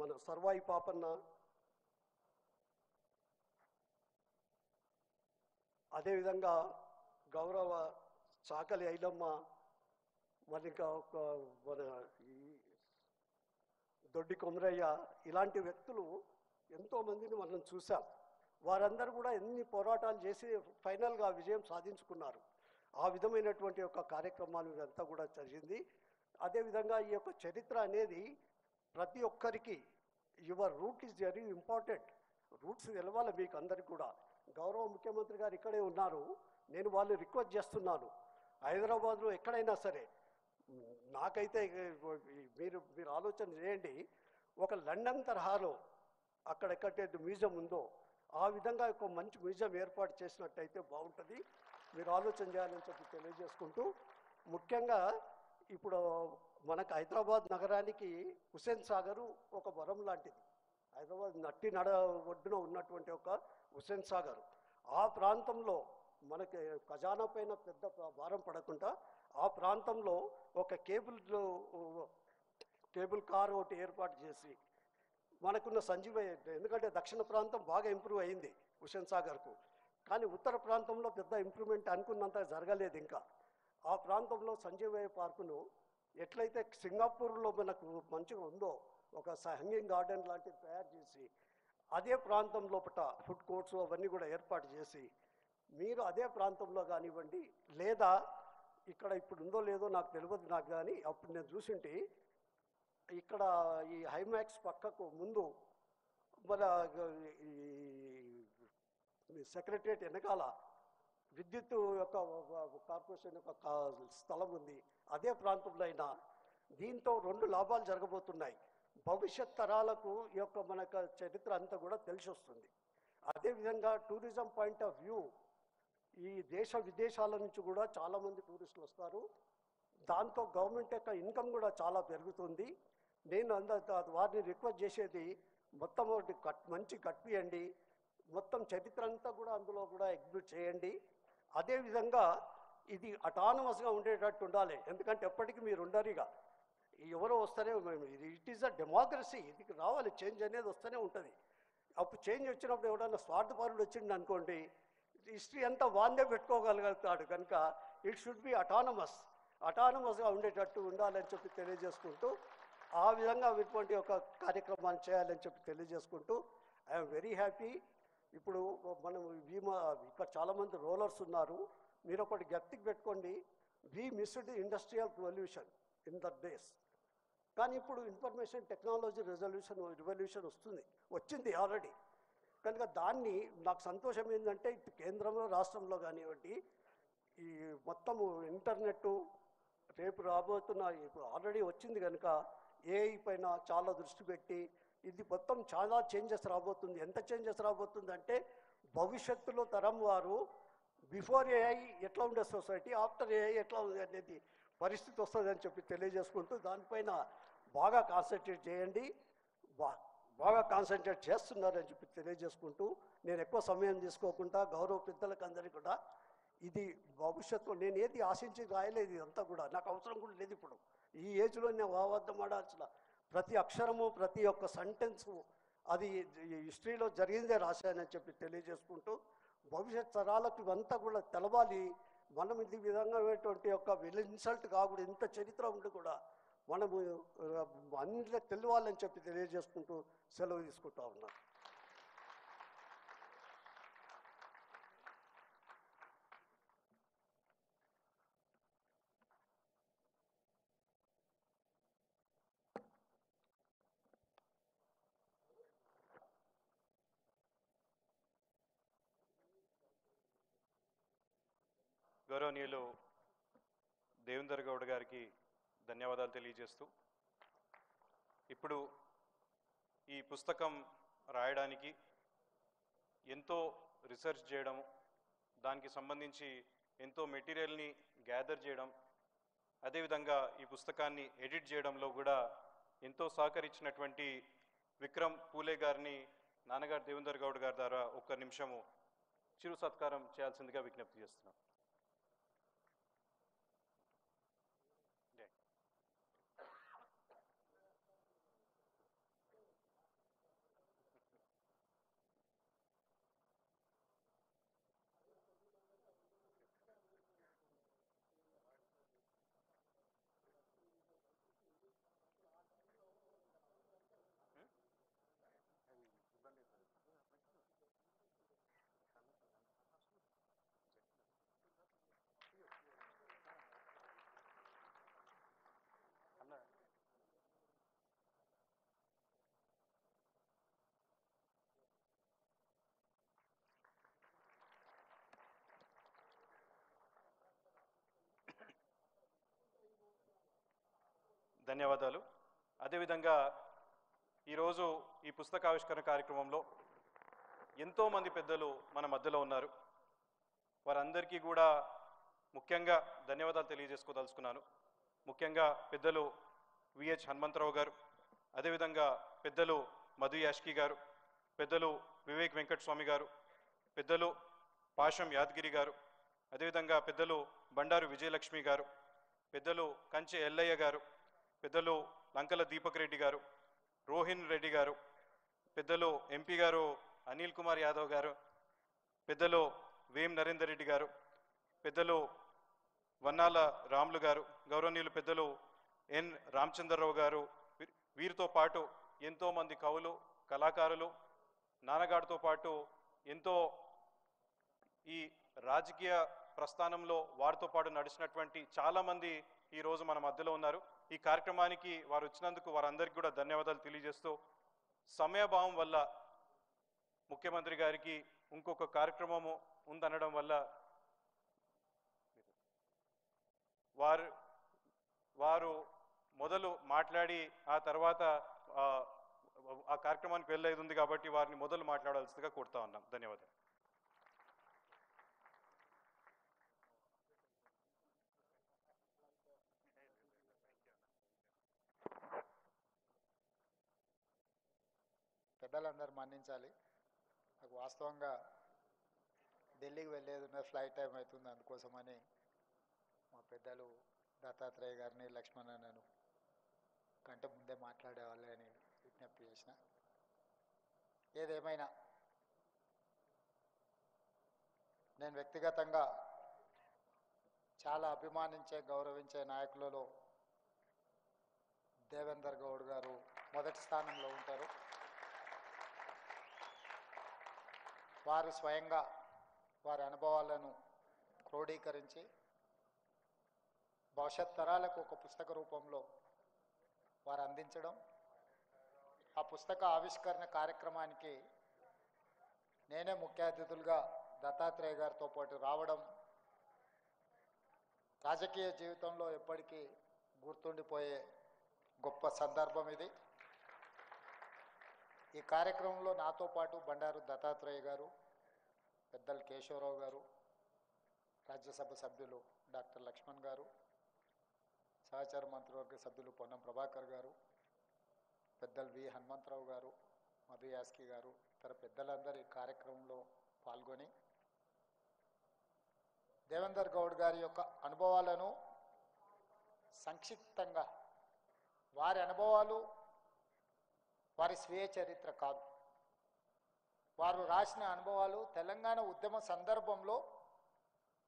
మన సర్వాయి పాపన్న, అదేవిధంగా గౌరవ చాకలి ఐలమ్మ, మరి ఇంకా మన ఈ దొడ్డి కొమరయ్య, ఇలాంటి వ్యక్తులు ఎంతోమందిని మనం చూసాం. వారందరూ కూడా ఎన్ని పోరాటాలు చేసి ఫైనల్గా విజయం సాధించుకున్నారు. ఆ విధమైనటువంటి యొక్క కార్యక్రమాలు ఇదంతా కూడా జరిగింది. అదేవిధంగా ఈ యొక్క చరిత్ర అనేది ప్రతి ఒక్కరికి, your root is very important. Roots తెలవాలి మీకు అందరికి కూడా. గౌరవ ముఖ్యమంత్రి గారు ఇక్కడే ఉన్నారు. నేను వాళ్ళు రిక్వెస్ట్ చేస్తున్నాను, హైదరాబాద్లో ఎక్కడైనా సరే, నాకైతే మీరు ఆలోచన చేయండి, ఒక లండన్ తరహాలో అక్కడెక్కడైతే మ్యూజియం ఉందో ఆ విధంగా ఒక మంచి మ్యూజియం ఏర్పాటు చేసినట్టయితే బాగుంటుంది. మీరు ఆలోచన చేయాలని చెప్పి తెలియజేసుకుంటూ, ముఖ్యంగా ఇప్పుడు మనకు హైదరాబాద్ నగరానికి హుస్సేన్ సాగరు ఒక వరం లాంటిది. హైదరాబాద్ నడ ఒడ్డున ఉన్నటువంటి ఒక హుస్సేన్ సాగర్, ఆ ప్రాంతంలో మనకి ఖజానా పైన పెద్ద భారం పడకుండా ఆ ప్రాంతంలో ఒక కేబుల్ కార్ ఒకటి ఏర్పాటు చేసి మనకున్న ఎందుకంటే దక్షిణ ప్రాంతం బాగా ఇంప్రూవ్ అయింది హుస్సేన్ సాగర్కు, కానీ ఉత్తర ప్రాంతంలో పెద్ద ఇంప్రూవ్మెంట్ అనుకున్నంత జరగలేదు ఇంకా. ఆ ప్రాంతంలో సంజీవయ్య పార్కును ఎట్లయితే సింగపూర్లో మనకు మంచిగా ఉందో ఒక హ్యాంగింగ్ గార్డెన్ లాంటిది తయారు చేసి, అదే ప్రాంతం లోపల ఫుడ్ కోర్ట్స్ అవన్నీ కూడా ఏర్పాటు చేసి, మీరు అదే ప్రాంతంలో కానివ్వండి, లేదా ఇక్కడ ఇప్పుడు ఉందో లేదో నాకు తెలియదు నాకు, కానీ అప్పుడు నేను చూసింటి ఇక్కడ ఈ హైమాక్స్ పక్కకు ముందు మన ఈ సెక్రటరియట్ వెనకాల విద్యుత్ యొక్క కార్పొరేషన్ యొక్క స్థలం ఉంది, అదే ప్రాంతంలో అయినా దీంతో 2 లాభాలు జరగబోతున్నాయి. భవిష్యత్ తరాలకు ఈ యొక్క మనకు చరిత్ర అంతా కూడా తెలిసి వస్తుంది. అదేవిధంగా టూరిజం పాయింట్ ఆఫ్ వ్యూ ఈ దేశ విదేశాల నుంచి కూడా చాలామంది టూరిస్టులు వస్తారు. దాంతో గవర్నమెంట్ యొక్క ఇన్కమ్ కూడా చాలా పెరుగుతుంది. నేను వారిని రిక్వెస్ట్ చేసేది మొత్తం మంచి కట్టియండి, మొత్తం చరిత్ర అంతా కూడా అందులో కూడా ఎగ్జిబిట్ చేయండి. అదేవిధంగా ఇది అటానమస్గా ఉండేటట్టు ఉండాలి, ఎందుకంటే ఎప్పటికీ మీరు ఉండరిగా ఎవరో వస్తేనే ఇట్ ఈస్ అ డెమోక్రసీ, ఇది రావాలి, చేంజ్ అనేది వస్తూనే ఉంటుంది. అప్పుడు చేంజ్ వచ్చినప్పుడు ఎవడన్నా స్వార్థపరుడు వచ్చింది అనుకోండి, హిస్టరీ అంతా వాందే పెట్టుకోగలుగుతాడు. కనుక ఇట్ షుడ్ బి అటానమస్గా ఉండేటట్టు ఉండాలని చెప్పి తెలియజేసుకుంటూ, ఆ విధంగా ఇటువంటి ఒక కార్యక్రమాన్ని చేయాలని చెప్పి తెలియజేసుకుంటూ ఐఎమ్ వెరీ హ్యాపీ. ఇప్పుడు మనం ఇక్కడ చాలామంది రోలర్స్ ఉన్నారు, మీరు ఒకటి గట్టికి పెట్టుకోండి, we missed industrial revolution in the days. కానీ ఇప్పుడు ఇన్ఫర్మేషన్ టెక్నాలజీ రివల్యూషన్ వచ్చింది ఆల్రెడీ. కనుక దాన్ని నాకు సంతోషం ఏంటంటే ఇటు కేంద్రంలో రాష్ట్రంలో కానివ్వండి, ఈ మొత్తము ఇంటర్నెట్ రేపు రాబోతున్న ఇప్పుడు ఆల్రెడీ వచ్చింది కనుక ఏఐ పైన చాలా దృష్టి పెట్టి ఇది మొత్తం చాలా చేంజెస్ రాబోతుంది. ఎంత చేంజెస్ రాబోతుంది అంటే భవిష్యత్తులో తరం వారు బిఫోర్ ఏఐ ఎట్లా ఉండే సొసైటీ, ఆఫ్టర్ ఏఐ ఎట్లా ఉంది అనేది పరిస్థితి వస్తుందని చెప్పి తెలియజేసుకుంటూ దానిపైన బాగా కాన్సన్ట్రేట్ చేయండి, బాగా కాన్సన్ట్రేట్ చేస్తున్నారని చెప్పి తెలియజేసుకుంటూ నేను ఎక్కువ సమయం తీసుకోకుండా గౌరవ పెద్దలకు అందరికీ కూడా ఇది భవిష్యత్తులో నేను ఏది ఆశించి రాయలేదు, ఇదంతా కూడా నాకు అవసరం కూడా లేదు. ఇప్పుడు ఈ ఏజ్లో నేను వావద్దం ఆడాల్సిన ప్రతి అక్షరము ప్రతి ఒక్క సెంటెన్సు అది హిస్టరీలో జరిగిందే రాశానని చెప్పి తెలియజేసుకుంటూ భవిష్యత్ తరాలకు ఇవంతా కూడా తెలవాలి. మనం ఇది విధంగా యొక్క ఇన్సల్ట్ కాకూడదు, ఇంత చరిత్ర ఉండి కూడా మనము అన్నిట్లో తెలియాలని చెప్పి తెలియజేసుకుంటూ సెలవు తీసుకుంటా ఉన్నాను. గౌరవనీయులు దేవేందర్ గౌడ్ గారికి ధన్యవాదాలు తెలియజేస్తూ, ఇప్పుడు ఈ పుస్తకం రాయడానికి ఎంతో రీసెర్చ్ చేయడం, దానికి సంబంధించి ఎంతో మెటీరియల్ని గ్యాదర్ చేయడం, అదేవిధంగా ఈ పుస్తకాన్ని ఎడిట్ చేయడంలో కూడా ఎంతో సహకరించినటువంటి విక్రమ్ పూలే గారిని నాన్నగారు దేవేందర్ గౌడ్ గారి ద్వారా 1 నిమిషము చిరు సత్కారం చేయాల్సిందిగా విజ్ఞప్తి చేస్తున్నాం. ధన్యవాదాలు. అదేవిధంగా ఈరోజు ఈ పుస్తకావిష్కరణ కార్యక్రమంలో ఎంతోమంది పెద్దలు మన మధ్యలో ఉన్నారు. వారందరికీ కూడా ముఖ్యంగా ధన్యవాదాలు తెలియజేసుకోదలుచుకున్నాను. ముఖ్యంగా పెద్దలు విహెచ్ హనుమంతరావు గారు, అదేవిధంగా పెద్దలు మధు యాష్కి గారు, పెద్దలు వివేక్ వెంకటస్వామి గారు, పెద్దలు పాషం యాదగిరి గారు, అదేవిధంగా పెద్దలు బండారు విజయలక్ష్మి గారు, పెద్దలు కంచె ఎల్లయ్య గారు, పెద్దలు లంకల దీపక్ రెడ్డి గారు, రోహిన్ రెడ్డి గారు, పెద్దలు ఎంపీ గారు అనిల్ కుమార్ యాదవ్ గారు, పెద్దలు వేం నరేందర్ రెడ్డి గారు, పెద్దలు వన్నాల రాములు గారు, గౌరవనీయులు పెద్దలు ఎన్ రామచంద్రరావు గారు, వీరితో పాటు ఎంతోమంది కవులు కళాకారులు, నాన్నగారితో పాటు ఎంతో ఈ రాజకీయ ప్రస్థానంలో వారితో పాటు నడిచినటువంటి చాలామంది ఈరోజు మన మధ్యలో ఉన్నారు. ఈ కార్యక్రమానికి వారు వచ్చినందుకు వారందరికీ కూడా ధన్యవాదాలు తెలియజేస్తూ, సమయభావం వల్ల ముఖ్యమంత్రి గారికి ఇంకొక కార్యక్రమము ఉందనడం వల్ల వారు మొదలు మాట్లాడి ఆ తర్వాత ఆ కార్యక్రమానికి వెళ్ళేది ఉంది కాబట్టి వారిని మొదలు మాట్లాడాల్సిందిగా కోరుతా ఉన్నాం. ధన్యవాదాలు. పెద్దలందరూ మన్నించాలి. నాకు వాస్తవంగా ఢిల్లీకి వెళ్ళేది ఉన్న ఫ్లైట్ టైం అవుతుంది, అందుకోసమని మా పెద్దలు దత్తాత్రేయ గారిని లక్ష్మణన్నను గంట ముందే మాట్లాడేవాళ్ళే అని విజ్ఞప్తి చేసిన. ఏదేమైనా నేను వ్యక్తిగతంగా చాలా అభిమానించే గౌరవించే నాయకులలో దేవేందర్ గౌడ్ గారు మొదటి స్థానంలో ఉంటారు. వారు స్వయంగా వారి అనుభవాలను క్రోడీకరించి భవిష్యత్ తరాలకు ఒక పుస్తక రూపంలో వారు అందించడం, ఆ పుస్తక ఆవిష్కరణ కార్యక్రమానికి నేనే ముఖ్య అతిథులుగా దత్తాత్రేయ గారితో పాటు రావడం రాజకీయ జీవితంలో ఎప్పటికీ గుర్తుండిపోయే గొప్ప సందర్భం ఇది. ఈ కార్యక్రమంలో నాతో పాటు బండారు దత్తాత్రేయ గారు, పెద్దలు కేశవరావు గారు, రాజ్యసభ సభ్యులు డాక్టర్ లక్ష్మణ్ గారు, సహచార మంత్రివర్గ సభ్యులు పొన్నం ప్రభాకర్ గారు, పెద్దలు వి హనుమంతరావు గారు, మధు యాస్కి గారు, ఇతర పెద్దలందరూ ఈ కార్యక్రమంలో పాల్గొని దేవేందర్ గౌడ్ గారి యొక్క అనుభవాలను సంక్షిప్తంగా, వారి అనుభవాలు వారి స్వీయ చరిత్ర కాదు, వారు రాసిన అనుభవాలు తెలంగాణ ఉద్యమ సందర్భంలో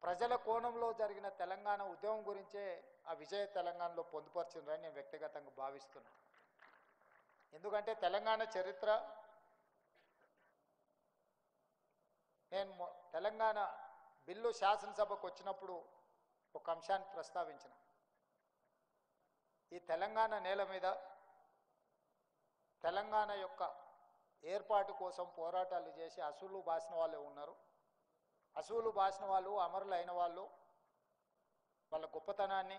ప్రజల కోణంలో జరిగిన తెలంగాణ ఉద్యమం గురించే ఆ విజయ తెలంగాణలో పొందుపరిచిందని నేను వ్యక్తిగతంగా భావిస్తున్నాను. ఎందుకంటే తెలంగాణ చరిత్ర, నేను తెలంగాణ బిల్లు శాసనసభకు వచ్చినప్పుడు ఒక అంశాన్ని ప్రస్తావించిన. ఈ తెలంగాణ నేల మీద తెలంగాణ యొక్క ఏర్పాటు కోసం పోరాటాలు చేసి అసూలు బాసిన వాళ్ళే ఉన్నారు. అసూలు బాసిన వాళ్ళు, అమరులు అయిన వాళ్ళు, వాళ్ళ గొప్పతనాన్ని,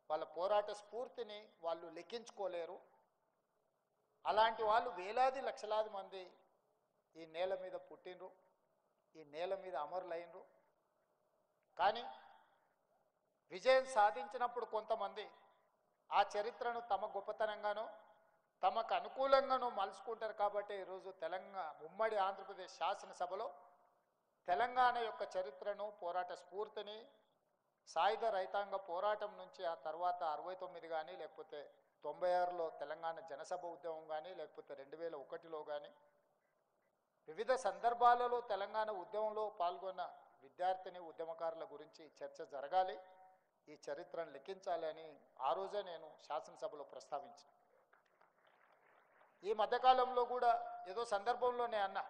వాళ్ళ పోరాట స్ఫూర్తిని వాళ్ళు లెక్కించుకోలేరు. అలాంటి వాళ్ళు వేలాది లక్షలాది మంది ఈ నేల మీద పుట్టినరు, ఈ నేల మీద అమరులైనరు. కానీ విజయం సాధించినప్పుడు కొంతమంది ఆ చరిత్రను తమ గొప్పతనంగానో తమకు అనుకూలంగానూ మలుచుకుంటారు. కాబట్టి ఈరోజు ఉమ్మడి ఆంధ్రప్రదేశ్ శాసనసభలో తెలంగాణ యొక్క చరిత్రను, పోరాట స్ఫూర్తిని, సాయుధ రైతాంగ పోరాటం నుంచి ఆ తర్వాత 69 కానీ, లేకపోతే 96లో తెలంగాణ జనసభ ఉద్యమం కానీ, లేకపోతే 2001లో కానీ వివిధ సందర్భాలలో తెలంగాణ ఉద్యమంలో పాల్గొన్న విద్యార్థిని ఉద్యమకారుల గురించి చర్చ జరగాలి, ఈ చరిత్రను లెక్కించాలి అని ఆ రోజే నేను శాసనసభలో ప్రస్తావించిన. ఈ మధ్యకాలంలో కూడా ఏదో సందర్భంలో నేను అన్నా,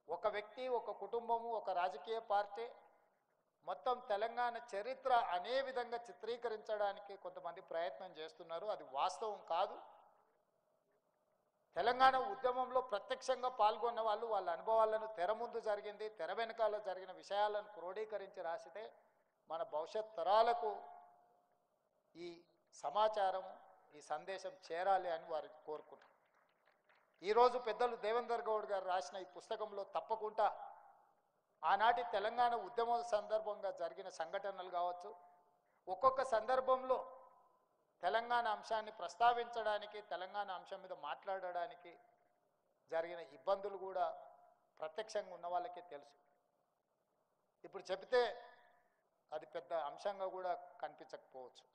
ఒక వ్యక్తి, ఒక కుటుంబము, ఒక రాజకీయ పార్టీ మొత్తం తెలంగాణ చరిత్ర అనే విధంగా చిత్రీకరించడానికి కొంతమంది ప్రయత్నం చేస్తున్నారు. అది వాస్తవం కాదు. తెలంగాణ ఉద్యమంలో ప్రత్యక్షంగా పాల్గొన్న వాళ్ళు వాళ్ళ అనుభవాలను తెర ముందు జరిగింది, తెర వెనకాల జరిగిన విషయాలను క్రోడీకరించి రాసితే మన భవిష్యత్ తరాలకు ఈ సమాచారం, ఈ సందేశం చేరాలి అని వారు కోరుకున్నారు. ఈరోజు పెద్దలు దేవేందర్ గౌడ్ గారు రాసిన ఈ పుస్తకంలో తప్పకుండా ఆనాటి తెలంగాణ ఉద్యమ సందర్భంగా జరిగిన సంఘటనలు కావచ్చు, ఒక్కొక్క సందర్భంలో తెలంగాణ అంశాన్ని ప్రస్తావించడానికి, తెలంగాణ అంశం మీద మాట్లాడడానికి జరిగిన ఇబ్బందులు కూడా ప్రత్యక్షంగా ఉన్న వాళ్ళకే తెలుసు. ఇప్పుడు చెబితే అది పెద్ద అంశంగా కూడా కనిపించకపోవచ్చు,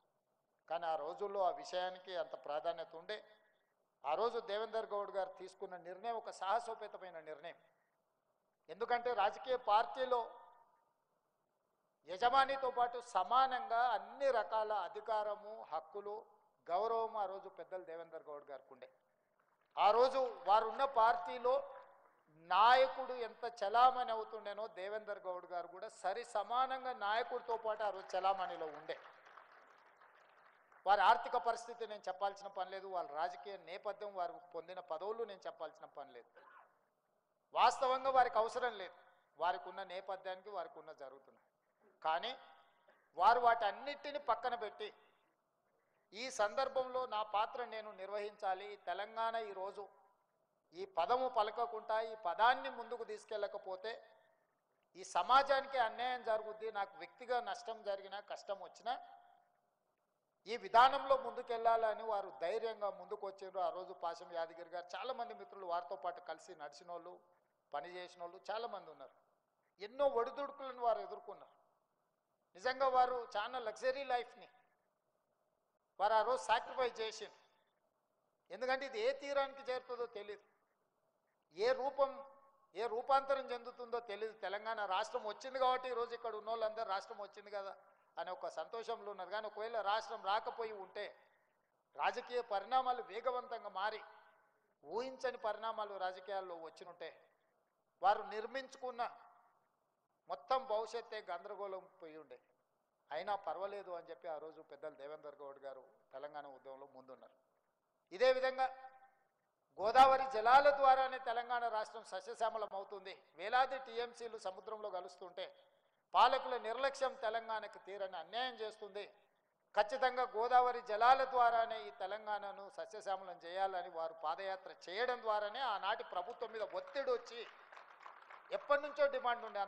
కానీ ఆ రోజుల్లో ఆ విషయానికి అంత ప్రాధాన్యత ఉండే. ఆ రోజు దేవేందర్ గౌడ్ గారు తీసుకున్న నిర్ణయం ఒక సాహసోపేతమైన నిర్ణయం. ఎందుకంటే రాజకీయ పార్టీలో యజమానితో పాటు సమానంగా అన్ని రకాల అధికారము, హక్కులు, గౌరవం ఆ రోజు పెద్దలు దేవేందర్ గౌడ్ గారికి ఉండే. ఆ రోజు వారు ఉన్న పార్టీలో నాయకుడు ఎంత చలామణి అవుతుండేనో దేవేందర్ గౌడ్ గారు కూడా సరి సమానంగా నాయకుడితో పాటు ఆ రోజు చలామణిలో ఉండే. వారి ఆర్థిక పరిస్థితి నేను చెప్పాల్సిన పని లేదు, వాళ్ళ రాజకీయ నేపథ్యం, వారు పొందిన పదవులు నేను చెప్పాల్సిన పని లేదు. వాస్తవంగా వారికి అవసరం లేదు, వారికి ఉన్న నేపథ్యానికి వారికి ఉన్న జరుగుతున్నాయి. కానీ వారు వాటన్నిటిని పక్కన పెట్టి ఈ సందర్భంలో నా పాత్ర నేను నిర్వహించాలి. తెలంగాణ ఈరోజు ఈ పదము పలకకుండా ఈ పదాన్ని ముందుకు తీసుకెళ్ళకపోతే ఈ సమాజానికి అన్యాయం జరుగుద్ది, నాకు వ్యక్తిగా నష్టం జరిగినా కష్టం వచ్చినా ఈ విధానంలో ముందుకెళ్ళాలని వారు ధైర్యంగా ముందుకు వచ్చారు. ఆ రోజు పాశం యాదగిరి గారు, చాలామంది మిత్రులు వారితో పాటు కలిసి నడిచిన వాళ్ళు, పనిచేసిన వాళ్ళు చాలామంది ఉన్నారు. ఎన్నో ఒడిదుడుకులను వారు ఎదుర్కొన్నారు. నిజంగా వారు చాలా లగ్జరీ లైఫ్ని వారు ఆ రోజు సాక్రిఫైస్ చేసింది. ఎందుకంటే ఇది ఏ తీరానికి చేరుతుందో తెలియదు, ఏ రూపాంతరం చెందుతుందో తెలియదు. తెలంగాణ రాష్ట్రం వచ్చింది కాబట్టి ఈరోజు ఇక్కడ ఉన్న వాళ్ళందరూ రాష్ట్రం వచ్చింది కదా అనే ఒక సంతోషంలో ఉన్నారు. కానీ ఒకవేళ రాష్ట్రం రాకపోయి ఉంటే రాజకీయ పరిణామాలు వేగవంతంగా మారి ఊహించని పరిణామాలు రాజకీయాల్లో వచ్చినుంటే వారు నిర్మించుకున్న మొత్తం భవిష్యత్తే గందరగోళం పోయి ఉండే. అయినా పర్వాలేదు అని చెప్పి ఆ రోజు పెద్దలు దేవేందర్ గౌడ్ గారు తెలంగాణ ఉద్యమంలో ముందున్నారు. ఇదే విధంగా గోదావరి జలాల ద్వారానే తెలంగాణ రాష్ట్రం సస్యశ్యామలం అవుతుంది. వేలాది టీఎంసీలు సముద్రంలో కలుస్తుంటే పాలకుల నిర్లక్ష్యం తెలంగాణకు తీరని అన్యాయం చేస్తుంది. ఖచ్చితంగా గోదావరి జలాల ద్వారానే ఈ తెలంగాణను సస్యశ్యామలం చేయాలని వారు పాదయాత్ర చేయడం ద్వారానే ఆనాటి ప్రభుత్వం మీద ఒత్తిడి వచ్చి ఎప్పటి నుంచో డిమాండ్ ఉండే.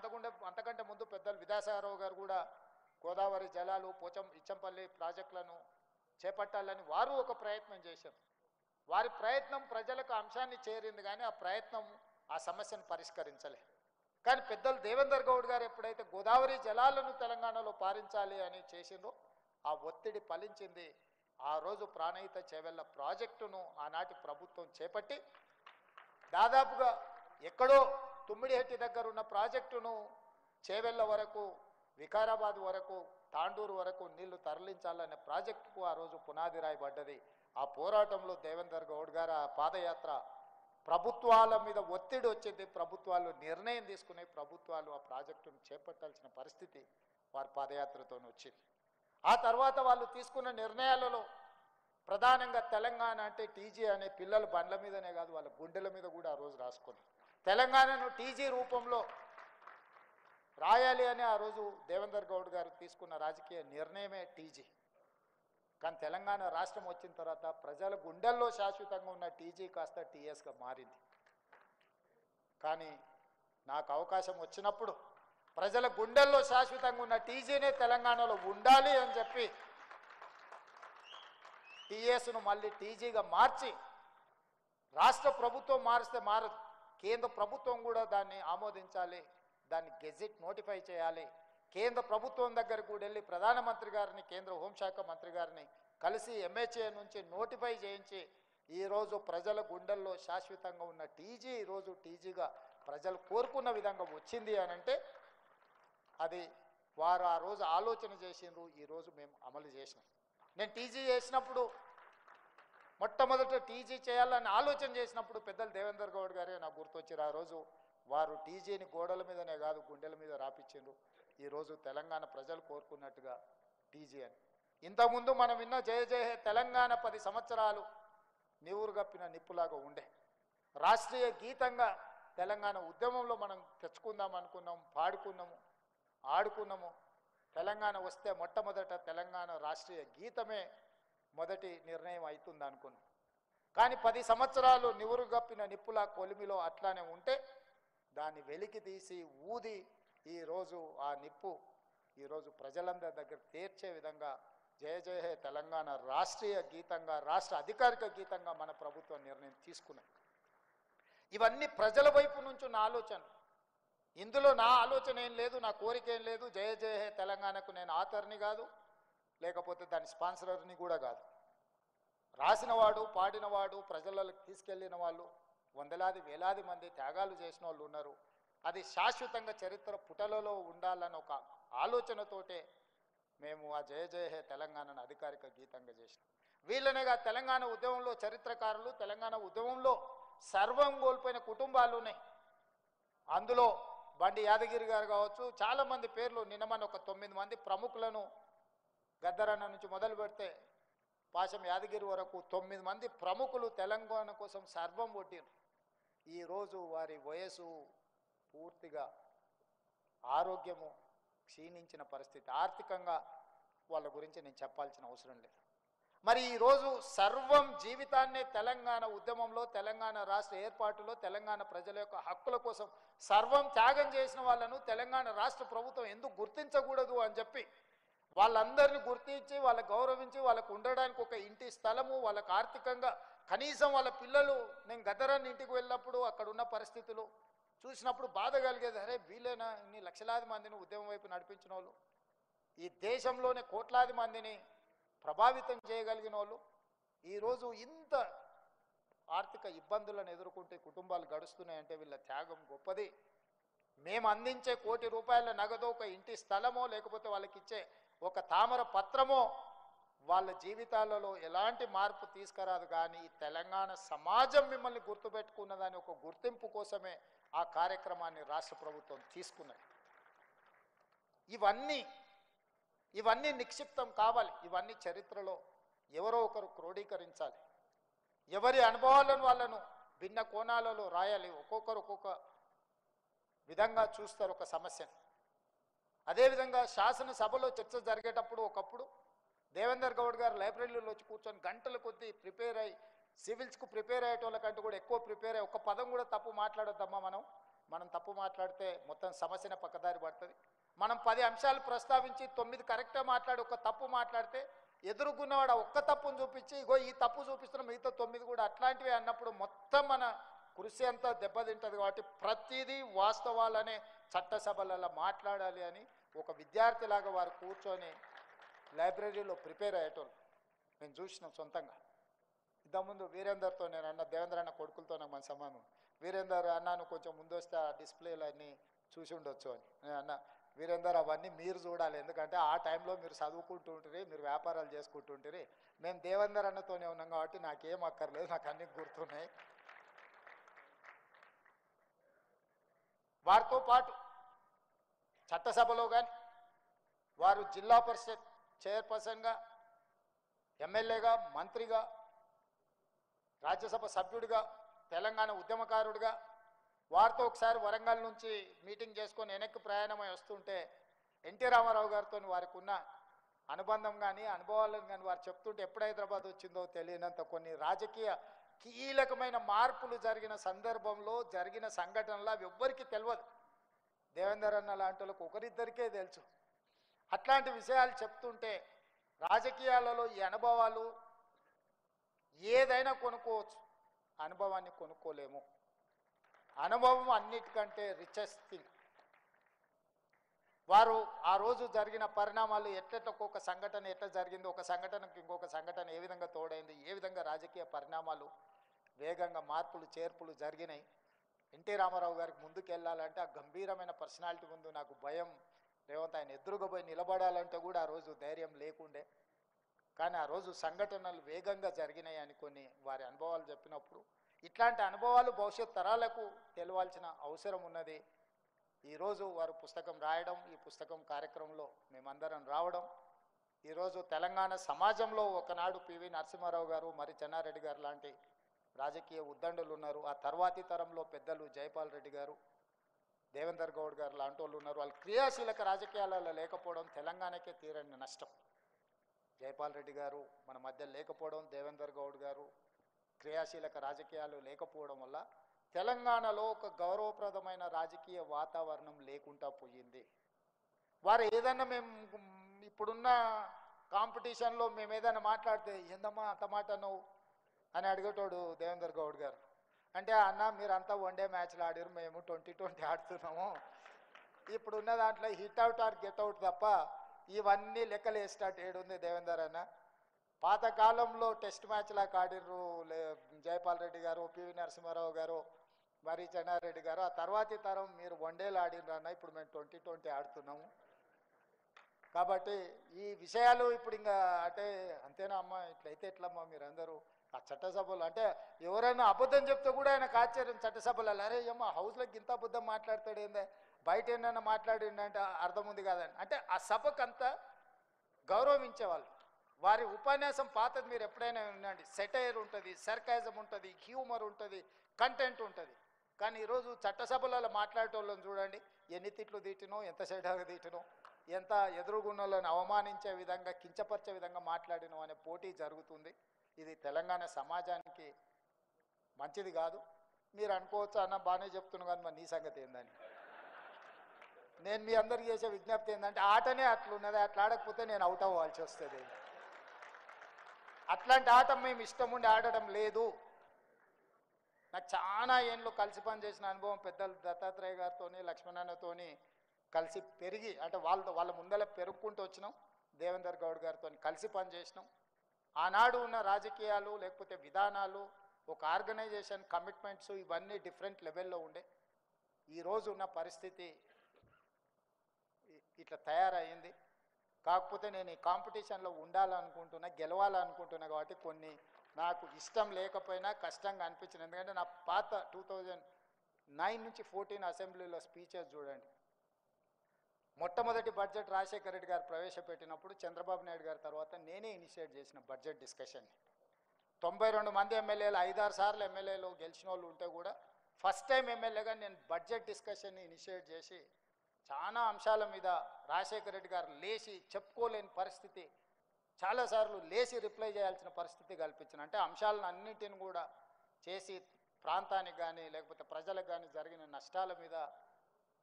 అంతకంటే ముందు పెద్దలు విద్యాసాగరరావు గారు కూడా గోదావరి జలాలు ఇచ్చంపల్లి ప్రాజెక్టులను చేపట్టాలని వారు ఒక ప్రయత్నం చేశారు. వారి ప్రయత్నం ప్రజలకు అంశాన్ని చేరింది, కానీ ఆ ప్రయత్నం ఆ సమస్యను పరిష్కరించలే. కానీ పెద్దలు దేవేందర్ గౌడ్ గారు ఎప్పుడైతే గోదావరి జలాలను తెలంగాణలో పారించాలి అని చేసిందో ఆ ఒత్తిడి ఫలించింది. ఆ రోజు ప్రాణహిత చేవెళ్ళ ప్రాజెక్టును ఆనాటి ప్రభుత్వం చేపట్టి దాదాపుగా ఎక్కడో తుమ్మిడిహెట్టి దగ్గర ఉన్న ప్రాజెక్టును చేవెళ్ళ వరకు, వికారాబాద్ వరకు, తాండూరు వరకు నీళ్లు తరలించాలనే ప్రాజెక్టుకు ఆ రోజు పునాది రాయబడ్డది. ఆ పోరాటంలో దేవేందర్ గౌడ్ గారు ఆ పాదయాత్ర ప్రభుత్వాల మీద ఒత్తిడి వచ్చింది. ప్రభుత్వాలు నిర్ణయం తీసుకునే ప్రభుత్వాలు ఆ ప్రాజెక్టును చేపట్టాల్సిన పరిస్థితి వారి పాదయాత్రతో వచ్చింది. ఆ తర్వాత వాళ్ళు తీసుకున్న నిర్ణయాలలో ప్రధానంగా తెలంగాణ అంటే టీజీ అనే పిల్లల బండ్ల మీదనే కాదు, వాళ్ళ గుండెల మీద కూడా ఆ రోజు రాసుకున్నారు. తెలంగాణను టీజీ రూపంలో రాయాలి అని ఆ రోజు దేవేందర్ గౌడ్ గారు తీసుకున్న రాజకీయ నిర్ణయమే టీజీ. కానీ తెలంగాణ రాష్ట్రం వచ్చిన తర్వాత ప్రజల గుండెల్లో శాశ్వతంగా ఉన్న టీజీ కాస్త టీఎస్గా మారింది. కానీ నాకు అవకాశం వచ్చినప్పుడు ప్రజల గుండెల్లో శాశ్వతంగా ఉన్న టీజీనే తెలంగాణలో ఉండాలి అని చెప్పి టీఎస్ను మళ్ళీ టీజీగా మార్చి, రాష్ట్ర ప్రభుత్వం మారిస్తే మారదు, కేంద్ర ప్రభుత్వం కూడా దాన్ని ఆమోదించాలి, దాన్ని గెజిట్ నోటిఫై చేయాలి. కేంద్ర ప్రభుత్వం దగ్గరకు కూడా వెళ్ళి ప్రధానమంత్రి గారిని, కేంద్ర హోంశాఖ మంత్రి గారిని కలిసి ఎంహెచ్ఏ నుంచి నోటిఫై చేయించి ఈరోజు ప్రజల గుండెల్లో శాశ్వతంగా ఉన్న టీజీ ఈరోజు టీజీగా ప్రజలు కోరుకున్న విధంగా వచ్చింది అని అంటే అది వారు ఆ రోజు ఆలోచన చేసిండ్రు, ఈరోజు మేము అమలు చేసినాం. నేను టీజీ చేసినప్పుడు మొట్టమొదట టీజీ చేయాలని ఆలోచన చేసినప్పుడు పెద్దలు దేవేందర్ గౌడ్ గారే నాకు గుర్తొచ్చారు. ఆ రోజు వారు టీజీని గోడల మీదనే కాదు గుండెల మీద రాపిచ్చిండ్రు. ఈరోజు తెలంగాణ ప్రజలు కోరుకున్నట్టుగా టీజీ అని. ఇంతకుముందు మనం విన్న జయ జయ హే తెలంగాణ 10 సంవత్సరాలు నీవురు గప్పిన నిప్పులాగా ఉండే. రాష్ట్రీయ గీతంగా తెలంగాణ ఉద్యమంలో మనం తెచ్చుకుందాం అనుకున్నాం, పాడుకున్నాము, ఆడుకున్నాము. తెలంగాణ వస్తే మొట్టమొదట తెలంగాణ రాష్ట్రీయ గీతమే మొదటి నిర్ణయం అవుతుంది అనుకున్నాం. కానీ 10 సంవత్సరాలు నివురు గప్పిన నిప్పులా కొలిమిలో అట్లానే ఉంటే దాన్ని వెలికి తీసి ఊది ఈరోజు ఆ నిప్పు ఈరోజు ప్రజలందరి దగ్గర తీర్చే విధంగా జయ జయ హే తెలంగాణ రాష్ట్రీయ గీతంగా, రాష్ట్ర అధికారిక గీతంగా మన ప్రభుత్వం నిర్ణయం తీసుకున్నది. ఇవన్నీ ప్రజల వైపు నుంచి ఉన్న ఆలోచన. ఇందులో నా ఆలోచన ఏం లేదు, నా కోరిక ఏం లేదు. జయ జయ హే తెలంగాణకు నేను ఆథర్ని కాదు, లేకపోతే దాని స్పాన్సరర్ని కూడా కాదు. రాసినవాడు, పాడినవాడు, ప్రజలకు తీసుకెళ్ళిన వాళ్ళు వందలాది వేలాది మంది త్యాగాలు చేసిన వాళ్ళు ఉన్నారు. అది శాశ్వతంగా చరిత్ర పుటలలో ఉండాలన్న ఒక ఆలోచనతోటే మేము ఆ జయ జయ హే తెలంగాణను అధికారిక గీతంగా చేసినాం. వీళ్ళనేగా తెలంగాణ ఉద్యమంలో చరిత్రకారులు, తెలంగాణ ఉద్యమంలో సర్వం కోల్పోయిన కుటుంబాలు ఉన్నాయి. అందులో బండి యాదగిరి గారు కావచ్చు, చాలామంది పేర్లు నిన్నమని ఒక 9 మంది ప్రముఖులను గద్దరన్న నుంచి మొదలు పెడితే పాశం యాదగిరి వరకు 9 మంది ప్రముఖులు తెలంగాణ కోసం సర్వం కొట్టిరు. ఈరోజు వారి వయసు పూర్తిగా ఆరోగ్యము క్షీణించిన పరిస్థితి, ఆర్థికంగా వాళ్ళ గురించి నేను చెప్పాల్సిన అవసరం లేదు. మరి ఈరోజు సర్వం జీవితాన్నే తెలంగాణ ఉద్యమంలో, తెలంగాణ రాష్ట్ర ఏర్పాటులో, తెలంగాణ ప్రజల యొక్క హక్కుల కోసం సర్వం త్యాగం చేసిన వాళ్ళను తెలంగాణ రాష్ట్ర ప్రభుత్వం ఎందుకు గుర్తించకూడదు అని చెప్పి వాళ్ళందరినీ గుర్తించి, వాళ్ళకు గౌరవించి, వాళ్ళకు ఉండడానికి ఒక ఇంటి స్థలము, వాళ్ళకు ఆర్థికంగా కనీసం వాళ్ళ పిల్లలు, నేను గద్దరాన్ని ఇంటికి వెళ్ళినప్పుడు అక్కడ ఉన్న పరిస్థితులు చూసినప్పుడు బాధ కలిగేది. అరే వీళ్ళేనా ఇన్ని లక్షలాది మందిని ఉద్యమం వైపు నడిపించిన వాళ్ళు, ఈ దేశంలోనే కోట్లాది మందిని ప్రభావితం చేయగలిగిన వాళ్ళు ఈరోజు ఇంత ఆర్థిక ఇబ్బందులను ఎదుర్కొంటే కుటుంబాలు గడుస్తున్నాయంటే వీళ్ళ త్యాగం గొప్పది. మేము అందించే ₹1,00,00,000 నగదో, ఒక ఇంటి స్థలమో, లేకపోతే వాళ్ళకి ఇచ్చే ఒక తామర పత్రమో వాళ్ళ జీవితాలలో ఎలాంటి మార్పు తీసుకురాదు. కానీ ఈ సమాజం మిమ్మల్ని గుర్తుపెట్టుకున్నదాని ఒక గుర్తింపు కోసమే ఆ కార్యక్రమాన్ని రాష్ట్ర ప్రభుత్వం తీసుకున్నది. ఇవన్నీ నిక్షిప్తం కావాలి. ఇవన్నీ చరిత్రలో ఎవరో ఒకరు క్రోడీకరించాలి. ఎవరి అనుభవాలను వాళ్ళను భిన్న కోణాలలో రాయాలి. ఒక్కొక్కరు ఒక్కొక్క విధంగా చూస్తారు ఒక సమస్యను. అదేవిధంగా శాసనసభలో చర్చ జరిగేటప్పుడు ఒకప్పుడు దేవేందర్ గౌడ్ గారు లైబ్రరీలో వచ్చి కూర్చొని గంటల కొద్దీ ప్రిపేర్ అయ్యి, సివిల్స్కు ప్రిపేర్ అయ్యేటోళ్ళకంటూ కూడా ఎక్కువ ప్రిపేర్ అయ్యి, ఒక్క పదం కూడా తప్పు మాట్లాడొద్దమ్మా, మనం తప్పు మాట్లాడితే మొత్తం సమస్యనే పక్కదారి పడుతుంది. మనం 10 అంశాలు ప్రస్తావించి 9 కరెక్ట్గా మాట్లాడి ఒక తప్పు మాట్లాడితే ఎదురుగున్నవాడు ఒక్క తప్పును చూపించి ఇగో ఈ తప్పు చూపిస్తున్న మిగతా 9 కూడా అట్లాంటివి అన్నప్పుడు మొత్తం మన కృషి అంతా దెబ్బతింటుంది. కాబట్టి ప్రతిదీ వాస్తవాలనే చట్టసభలలో మాట్లాడాలి అని ఒక విద్యార్థిలాగా వారు కూర్చొని లైబ్రరీలో ప్రిపేర్ అయ్యేటోళ్ళు నేను చూసినాం సొంతంగా. ఇంతకుముందు వీరేందర్తో నేను అన్న, దేవేంద్ర అన్న కొడుకులతో నాకు మన సంబంధం. వీరేందర్ అన్నాను కొంచెం ముందు వస్తే ఆ డిస్ప్లేలు అన్నీ చూసి ఉండొచ్చు అని నేను అన్న, వీరేందర్ అవన్నీ మీరు చూడాలి, ఎందుకంటే ఆ టైంలో మీరు చదువుకుంటూ ఉంటుంది, మీరు వ్యాపారాలు చేసుకుంటుంటారు. మేము దేవేందర్ అన్నతోనే ఉన్నాం కాబట్టి నాకేం అక్కర్లేదు, నాకు అన్నీ గుర్తున్నాయి. వారితో పాటు చట్టసభలో కానీ వారు జిల్లా పరిషత్ చైర్పర్సన్గా, ఎమ్మెల్యేగా, మంత్రిగా, రాజ్యసభ సభ్యుడిగా, తెలంగాణ ఉద్యమకారుడిగా వారితో ఒకసారి వరంగల్ నుంచి మీటింగ్ చేసుకొని వెనక్కి ప్రయాణమై వస్తుంటే ఎన్టీ రామారావు గారితో వారికి ఉన్న అనుబంధం కానీ అనుభవాలను కానీ వారు చెప్తుంటే ఎప్పుడు హైదరాబాద్ వచ్చిందో తెలియనంత కొన్ని రాజకీయ కీలకమైన మార్పులు జరిగిన సందర్భంలో జరిగిన సంఘటనలు అవి ఎవ్వరికీ తెలియదు. దేవేందర్ అన్న లాంటి వాళ్ళకు ఒకరిద్దరికే తెలుసు. అట్లాంటి విషయాలు చెప్తుంటే రాజకీయాలలో ఈ అనుభవాలు ఏదైనా కొనుక్కోవచ్చు, అనుభవాన్ని కొనుక్కోలేము. అనుభవం అన్నిటికంటే రిచెస్ట్ థింగ్. వారు ఆ రోజు జరిగిన పరిణామాలు ఒక్కొక్క సంఘటన ఎట్లా జరిగింది, ఒక సంఘటనకు ఇంకొక సంఘటన ఏ విధంగా తోడైంది, ఏ విధంగా రాజకీయ పరిణామాలు వేగంగా మార్పులు చేర్పులు జరిగినాయి. ఎన్టీ రామారావు గారికి ముందుకు వెళ్ళాలంటే ఆ గంభీరమైన పర్సనాలిటీ ముందు నాకు భయం. రేవంత్ ఆయన ఎదురుగా పోయి నిలబడాలంటే కూడా ఆ రోజు ధైర్యం లేకుండే. కానీ ఆ రోజు సంఘటనలు వేగంగా జరిగినాయి అని కొన్ని వారి అనుభవాలు చెప్పినప్పుడు ఇట్లాంటి అనుభవాలు భవిష్యత్ తరాలకు తెలియాల్సిన అవసరం ఉన్నది. ఈరోజు వారు పుస్తకం రాయడం, ఈ పుస్తకం కార్యక్రమంలో మేమందరం రావడం, ఈరోజు తెలంగాణ సమాజంలో ఒకనాడు పివి నరసింహారావు గారు, మరి చెన్నారెడ్డి గారు లాంటి రాజకీయ ఉద్దండులు ఉన్నారు. ఆ తర్వాతి తరంలో పెద్దలు జైపాల్ రెడ్డి గారు, దేవేందర్ గౌడ్ గారు లాంటి వాళ్ళు ఉన్నారు. వాళ్ళు క్రియాశీలక రాజకీయాలలో లేకపోవడం తెలంగాణకే తీరని నష్టం. జైపాల్ రెడ్డి గారు మన మధ్య లేకపోవడం, దేవేందర్ గౌడ్ గారు క్రియాశీలక రాజకీయాలు లేకపోవడం వల్ల తెలంగాణలో ఒక గౌరవప్రదమైన రాజకీయ వాతావరణం లేకుండా పోయింది. వారు ఏదన్నా మేము ఇప్పుడున్న కాంపిటీషన్లో మేము ఏదైనా మాట్లాడితే ఏందమ్మా అంత మాట నువ్వు అని అడిగేటోడు దేవేందర్ గౌడ్ గారు. అంటే అన్న మీరంతా వన్డే మ్యాచ్లు ఆడారు, మేము 2020 ఆడుతున్నాము, ఇప్పుడున్న దాంట్లో hit out or get out తప్ప ఇవన్నీ లెక్కలు వేసేటట్టు ఏడుంది దేవేందర్ అన్న. పాతకాలంలో టెస్ట్ మ్యాచ్లకు ఆడిర్రు జైపాల్ రెడ్డి గారు, పివి నరసింహారావు గారు, మరి చెన్నారెడ్డి గారు. ఆ తర్వాతి తరం మీరు వన్డేలు ఆడిర్రు అన్న, ఇప్పుడు మేము 2020 ఆడుతున్నాము. కాబట్టి ఈ విషయాలు ఇప్పుడు ఇంకా అంటే అంతేనా అమ్మ, ఇట్లయితే ఎట్లమ్మా మీరందరూ ఆ చట్టసభలు అంటే ఎవరైనా అబద్ధం చెప్తే కూడా ఆయనకు ఆశ్చర్యం. చట్టసభలలో అరే అమ్మ హౌస్లోకి ఇంత అబద్ధం మాట్లాడతాడు ఏందే, బయట ఏమైనా మాట్లాడిండంటే అర్థం ఉంది కాదని. అంటే ఆ సభకు అంతా గౌరవించేవాళ్ళు. వారి ఉపన్యాసం పాతది మీరు ఎప్పుడైనా వినండి, సెటైర్ ఉంటుంది, సర్కాజం ఉంటుంది, హ్యూమర్ ఉంటుంది, కంటెంట్ ఉంటుంది. కానీ ఈరోజు చట్టసభలలో మాట్లాడేటోళ్ళని చూడండి, ఎన్ని తిట్లు తీటినో, ఎంత సెటాగా తీటినో, ఎంత ఎదురుగున్నోళ్ళని అవమానించే విధంగా కించపరిచే విధంగా మాట్లాడినాం అనే పోటీ జరుగుతుంది. ఇది తెలంగాణ సమాజానికి మంచిది కాదు. మీరు అనుకోవచ్చు అన్న బాగానే చెప్తున్నాను కానీ మరి నీ సంగతి ఏందని. నేను మీ అందరికి చేసే విజ్ఞప్తి ఏంటంటే ఆటనే అట్లున్నది, అట్లా ఆడకపోతే నేను అవుట్ అవ్వాల్సి వస్తుంది. అట్లాంటి ఆట మేము ఇష్టం ఉండి ఆడడం లేదు. నాకు చాలా ఏళ్ళు కలిసి పనిచేసిన అనుభవం పెద్దలు దత్తాత్రేయ గారితో లక్ష్మణన్నతో కలిసి పెరిగి అంటే వాళ్ళ ముందర పెరుగుకుంటూ వచ్చినాం. దేవేందర్ గౌడ్ గారితో కలిసి పనిచేసినాం. ఆనాడు ఉన్న రాజకీయాలు లేకపోతే విధానాలు, ఒక ఆర్గనైజేషన్ కమిట్మెంట్స్ ఇవన్నీ డిఫరెంట్ లెవెల్లో ఉండే. ఈరోజు ఉన్న పరిస్థితి ఇట్లా తయారయ్యింది. కాకపోతే నేను ఈ కాంపిటీషన్లో ఉండాలనుకుంటున్నా, గెలవాలనుకుంటున్నా కాబట్టి కొన్ని నాకు ఇష్టం లేకపోయినా కష్టంగా అనిపించింది. ఎందుకంటే నా పాత 2009 నుంచి 14 అసెంబ్లీలో స్పీచెస్ చూడండి. మొట్టమొదటి బడ్జెట్ రాజశేఖర రెడ్డి గారు ప్రవేశపెట్టినప్పుడు చంద్రబాబు నాయుడు గారి తర్వాత నేనే ఇనిషియేట్ చేసిన బడ్జెట్ డిస్కషన్ని. 92 మంది ఎమ్మెల్యేలు 5-6 సార్లు ఎమ్మెల్యేలు గెలిచిన వాళ్ళు ఉంటే కూడా ఫస్ట్ టైం ఎమ్మెల్యేగా నేను బడ్జెట్ డిస్కషన్ని ఇనిషియేట్ చేసి చాలా అంశాల మీద రాజశేఖర రెడ్డి గారు లేచి చెప్పుకోలేని పరిస్థితి, చాలాసార్లు లేచి రిప్లై చేయాల్సిన పరిస్థితి కల్పించిన. అంటే అంశాలను అన్నింటిని కూడా చేసి ప్రాంతానికి కానీ లేకపోతే ప్రజలకు కానీ జరిగిన నష్టాల మీద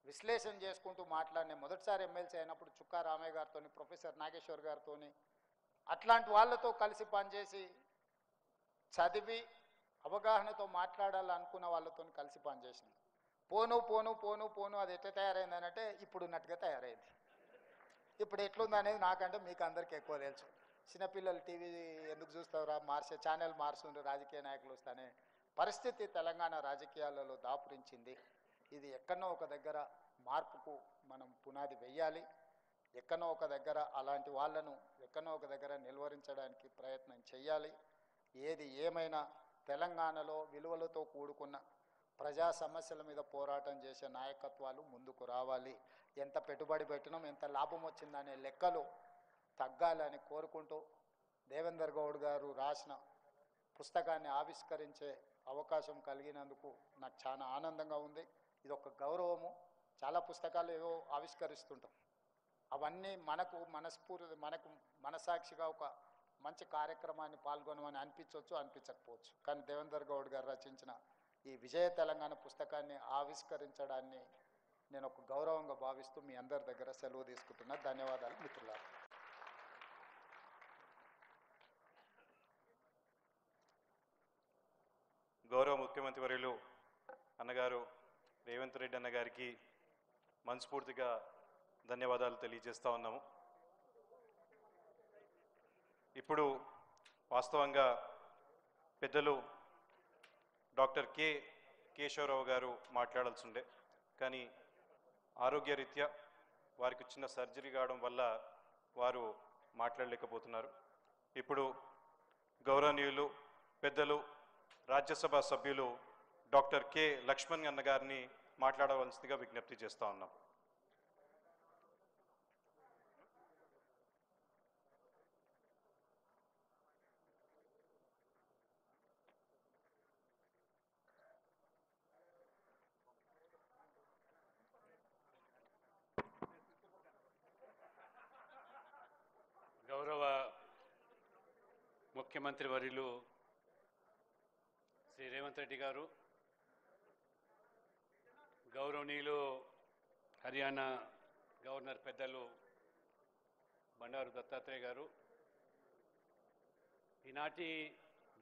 విశ్లేషణ చేసుకుంటూ మాట్లాడిన మొదటిసారి ఎమ్మెల్సీ అయినప్పుడు చుక్కా రామయ్య గారితో, ప్రొఫెసర్ నాగేశ్వర్ గారితో అట్లాంటి వాళ్ళతో కలిసి పనిచేసి చదివి అవగాహనతో మాట్లాడాలనుకున్న వాళ్ళతో కలిసి పనిచేసిన. పోను పోను పోను పోను అది ఎట్లా తయారైంది అంటే ఇప్పుడున్నట్టుగా తయారైంది. ఇప్పుడు ఎట్లుందనేది నాకంటే మీకు అందరికీ ఎక్కువ తెలుసు. చిన్నపిల్లలు టీవీ ఎందుకు చూస్తారా, మార్చే ఛానల్ మారుస్తుండే రాజకీయ నాయకులు వస్తానే పరిస్థితి తెలంగాణ రాజకీయాలలో దాపురించింది. ఇది ఎక్కడో ఒక దగ్గర మార్పుకు మనం పునాది వెయ్యాలి. ఎక్కడో ఒక దగ్గర అలాంటి వాళ్ళను ఎక్కడో ఒక దగ్గర నిలువరించడానికి ప్రయత్నం చేయాలి. ఏది ఏమైనా తెలంగాణలో విలువలతో కూడుకున్న ప్రజా సమస్యల మీద పోరాటం చేసే నాయకత్వాలు ముందుకు రావాలి. ఎంత పెట్టుబడి పెట్టినాం, ఎంత లాభం వచ్చిందనే లెక్కలు తగ్గాలని కోరుకుంటూ దేవేందర్ గౌడ్ గారు రాసిన పుస్తకాన్ని ఆవిష్కరించే అవకాశం కలిగినందుకు నాకు చాలా ఆనందంగా ఉంది. ఇది ఒక గౌరవము. చాలా పుస్తకాలు ఏవో ఆవిష్కరిస్తుంటాం, అవన్నీ మనకు మనస్ఫూర్తి మనకు మనసాక్షిగా ఒక మంచి కార్యక్రమాన్ని పాల్గొనమని అనిపించవచ్చు, అనిపించకపోవచ్చు. కానీ దేవేందర్ గౌడ్ గారు రచించిన ఈ విజయ తెలంగాణ పుస్తకాన్ని ఆవిష్కరించడాన్ని నేను ఒక గౌరవంగా భావిస్తూ మీ అందరి దగ్గర సెలవు తీసుకుంటున్నా. ధన్యవాదాలు మిత్రులారా. గౌరవ ముఖ్యమంత్రి వర్యులు అన్నగారు రేవంత్ రెడ్డి అన్నగారికి మనస్ఫూర్తిగా ధన్యవాదాలు తెలియజేస్తూ ఉన్నాము. ఇప్పుడు వాస్తవంగా పెద్దలు డాక్టర్ కె కేశవరావు గారు మాట్లాడాల్సి ఉండే, కానీ ఆరోగ్యరీత్యా వారికి చిన్న సర్జరీ కావడం వల్ల వారు మాట్లాడలేకపోతున్నారు. ఇప్పుడు గౌరవనీయులు పెద్దలు రాజ్యసభ సభ్యులు డాక్టర్ కె లక్ష్మణ్ అన్న గారిని మాట్లాడవలసిందిగా విజ్ఞప్తి చేస్తూ ఉన్నాం. గౌరవ ముఖ్యమంత్రి వర్యులు శ్రీ రేవంత్ రెడ్డి గారు, గౌరవనీయులు హర్యానా గవర్నర్ పెద్దలు బండారు దత్తాత్రేయ గారు, ఈనాటి